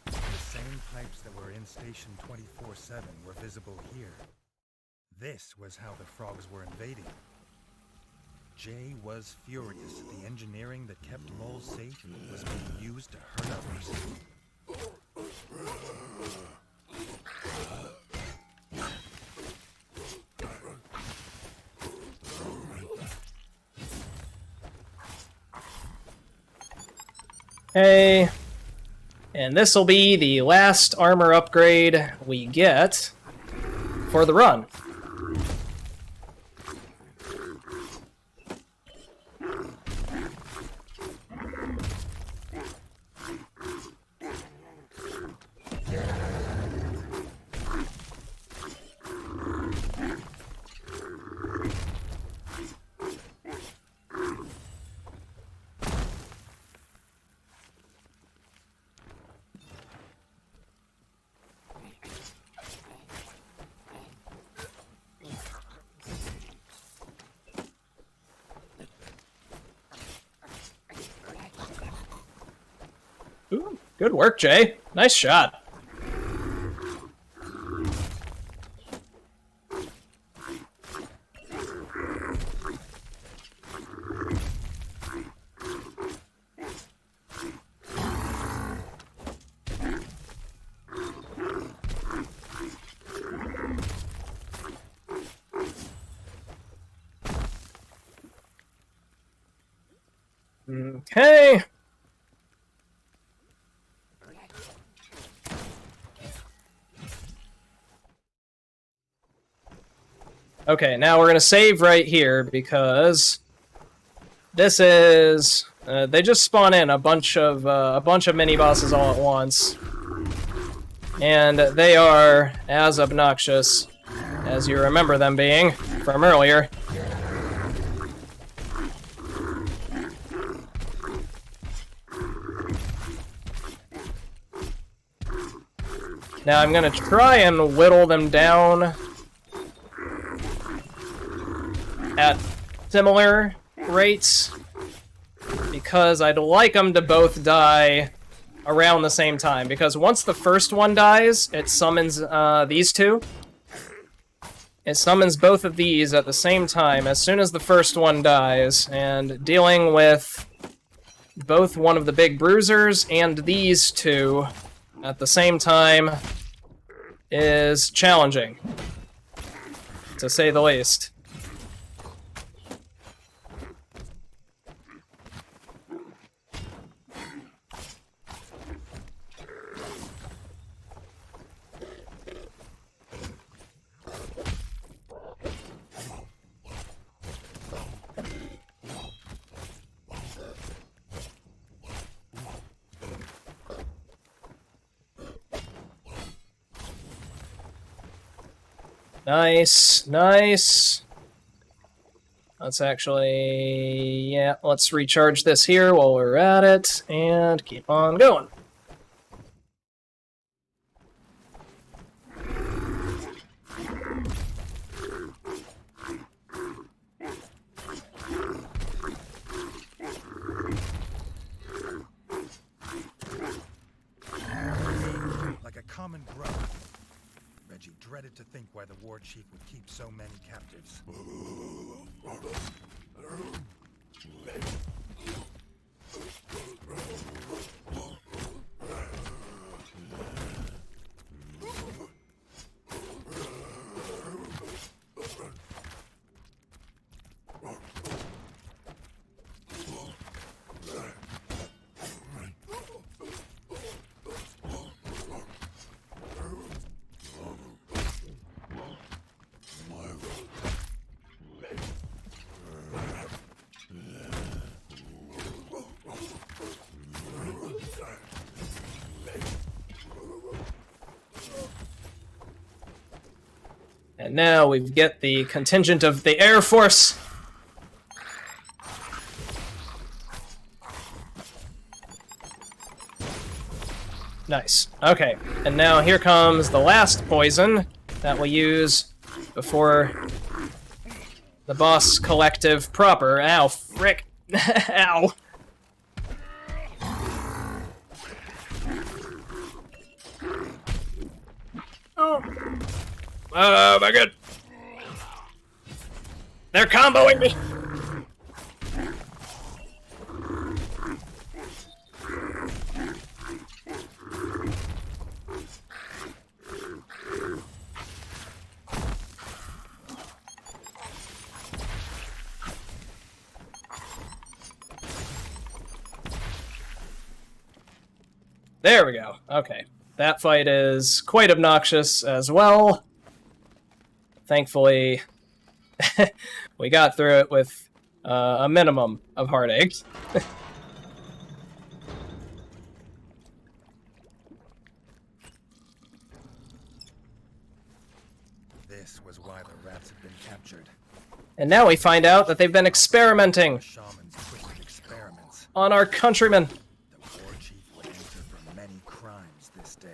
The same pipes that were in Station 24/7 were visible here. This was how the frogs were invading. Jay was furious that the engineering that kept Mole safe was being used to hurt others. Hey. And this will be the last armor upgrade we get for the run. Ooh, good work, Jay. Nice shot. Okay. Okay, now we're gonna save right here because this is they just spawn in a bunch of mini bosses all at once, and they are as obnoxious as you remember them being from earlier. Now I'm gonna try and whittle them down at similar rates, because I'd like them to both die around the same time, because once the first one dies, it summons these two. It summons both of these at the same time as soon as the first one dies, and dealing with both one of the big bruisers and these two at the same time is challenging, to say the least. Nice, nice. Let's actually, yeah, let's recharge this here while we're at it, and keep on going. Like a common grub. Reggie dreaded to think why the war chief would keep so many captives. And now we get the contingent of the Air Force. Nice. Okay, and now here comes the last poison that we'll use before the boss collective proper. Ow, frick. Ow. Oh my god. They're comboing me. There we go. Okay. That fight is quite obnoxious as well. Thankfully, we got through it with a minimum of heartache. This was why the rats had been captured. And now we find out that they've been experimenting Shaman's twisted experiments. on our countrymen. The war chief would answer for many crimes this day.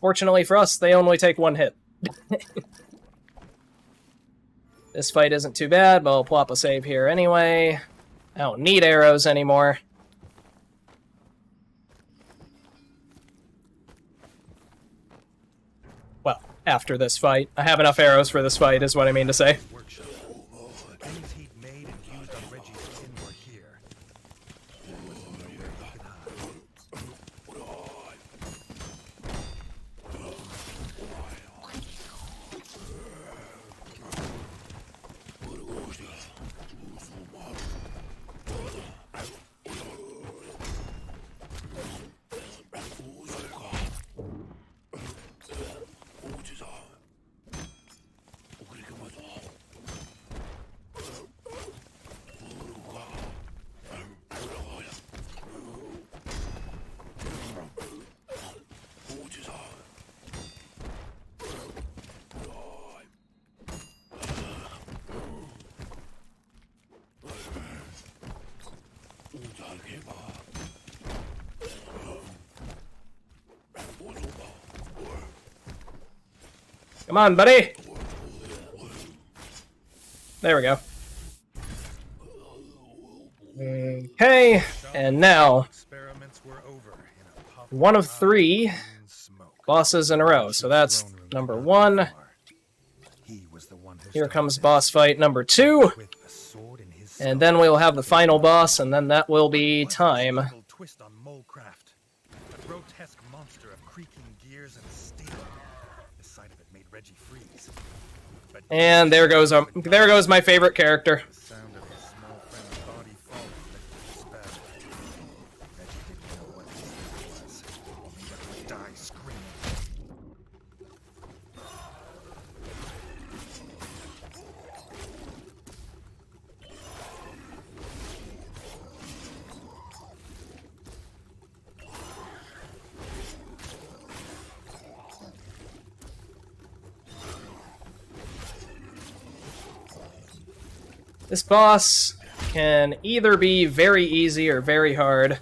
Fortunately for us, they only take one hit. This fight isn't too bad, but I'll plop a save here anyway. I don't need arrows anymore. Well, after this fight. I have enough arrows for this fight, is what I mean to say. Workshop. The things he'd made and used on Reggie's skin were here. There was nowhere he could hide. Come on, buddy! There we go. Okay, and now, Experiments were over in a puff one of 3 and smoke. bosses in a row. So that's number 1. He was the one who Here started comes this. boss fight number 2. With a sword in his And then we'll have the final boss, and then that will be What's this time. little twist on Molecraft? A grotesque monster of creaking gears and steel. The sight of it made Reggie freeze. But And there goes my favorite character. the sound of his small friend's body falling lifted the spell. Reggie didn't know what his fate was, only that he would die screaming. This boss can either be very easy or very hard.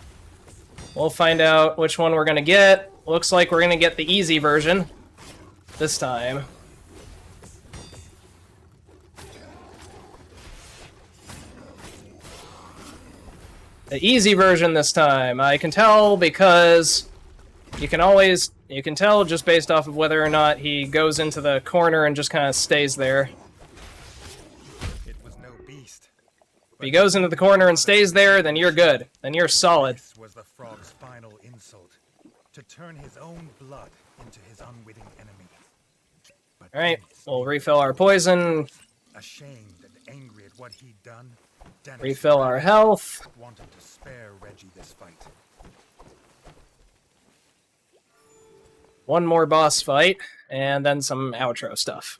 We'll find out which one we're gonna get. Looks like we're gonna get the easy version this time. The easy version this time. I can tell because you can tell just based off of whether or not he goes into the corner and just kind of stays there. It was no beast. If he goes into the corner and stays there, then you're good. Then you're solid. This was the frog's final insult. To turn his own blood into his unwitting enemy. But Alright, Dennis, we'll refill our poison, ashamed and angry at what he'd done, Dennis refill our health. wanted to spare Reggie this fight. One more boss fight, and then some outro stuff.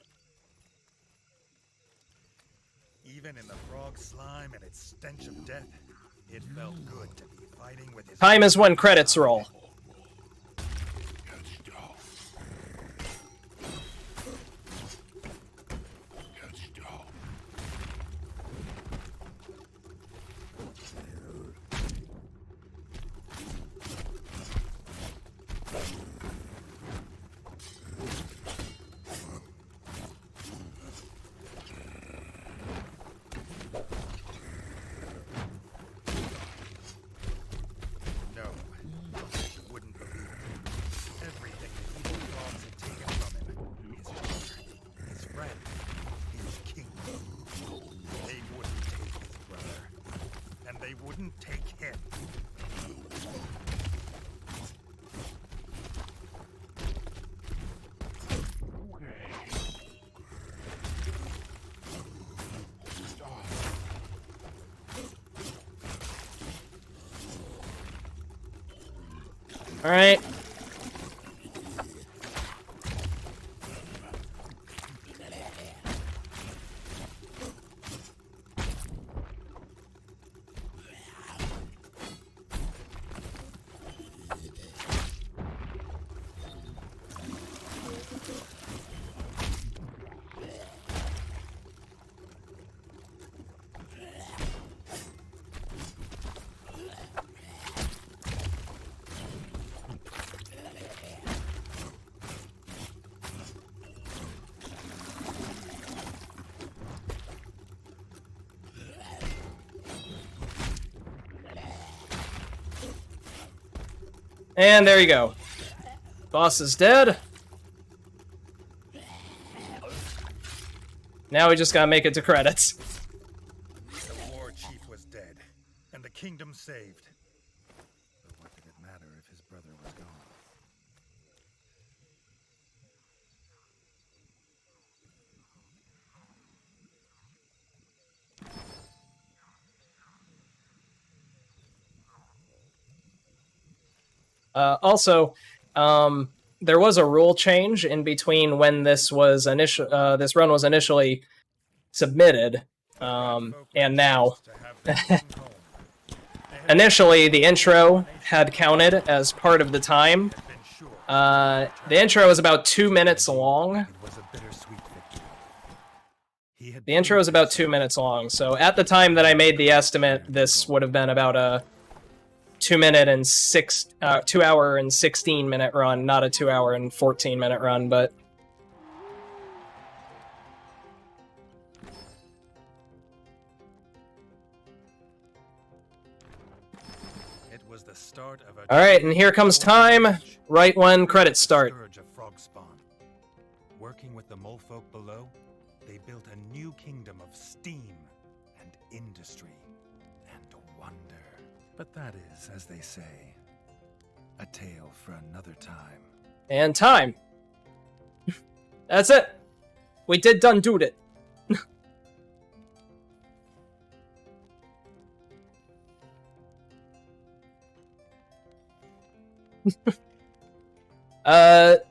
Even in the frog slime and its stench of death, it felt good to be fighting with his Time is when credits roll. Alright. And there you go. Boss is dead. Now we just gotta make it to credits. The war chief was dead, and the kingdom saved. But what did it matter if his brother was gone? Also, there was a rule change in between when this was this run was initially submitted, and now. Initially, the intro had counted as part of the time. The intro was about 2 minutes long. The intro is about 2 minutes long, so at the time that I made the estimate, this would have been about a 2 hour and 16 minute run, not a 2 hour and 14 minute run, but It was the start of a all right, and here comes time, right when credits start. surge of frog spawn. Working with the molefolk below, they built a new kingdom of steam and industry and wonder. But that is, as they say, a tale for another time. And time. That's it. We did done doed it.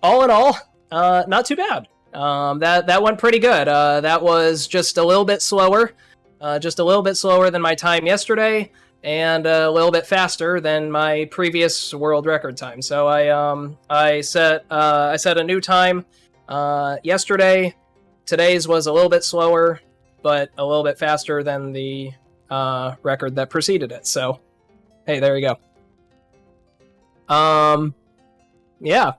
All in all, not too bad. That went pretty good. That was just a little bit slower, than my time yesterday, and a little bit faster than my previous world record time. So I set a new time yesterday. Today's was a little bit slower, but a little bit faster than the record that preceded it. So, hey, there you go. Yeah.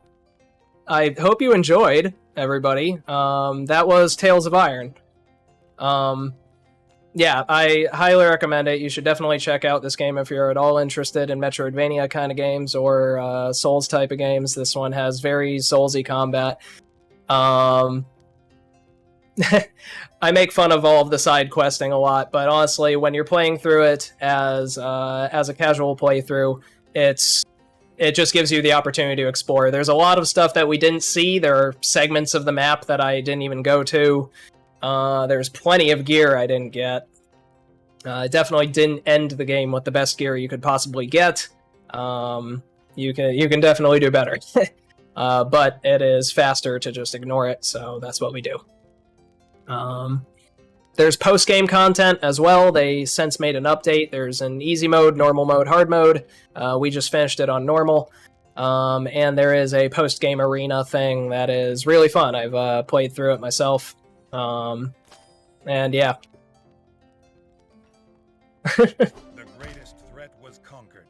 I hope you enjoyed, everybody. That was Tales of Iron. Yeah, I highly recommend it. You should definitely check out this game if you're at all interested in Metroidvania kind of games or Souls type of games. This one has very Soulsy combat. I make fun of all of the side questing a lot, but honestly, when you're playing through it as a casual playthrough, it just gives you the opportunity to explore. There's a lot of stuff that we didn't see. There are segments of the map that I didn't even go to. There's plenty of gear I didn't get. I definitely didn't end the game with the best gear you could possibly get. You can definitely do better. But it is faster to just ignore it, so that's what we do. There's post-game content as well. They since made an update. There's an easy mode, normal mode, hard mode. We just finished it on normal. And there is a post-game arena thing that is really fun. I've played through it myself. And yeah. The greatest threat was conquered.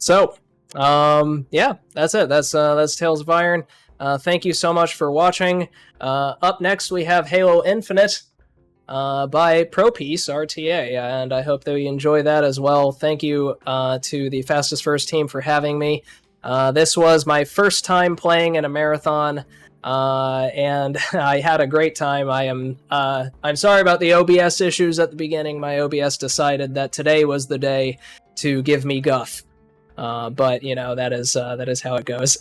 So, yeah, that's it. That's Tales of Iron. Thank you so much for watching. Up next, we have Halo Infinite by ProPiece RTA, and I hope that you enjoy that as well. Thank you to the Fastest First team for having me. This was my first time playing in a marathon, and I had a great time. I'm sorry about the OBS issues at the beginning. My OBS decided that today was the day to give me guff. But you know, that is how it goes.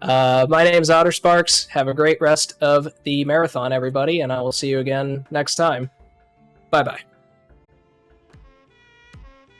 My name's Ottersparx. Have a great rest of the marathon, everybody, and I will see you again next time. Bye-bye.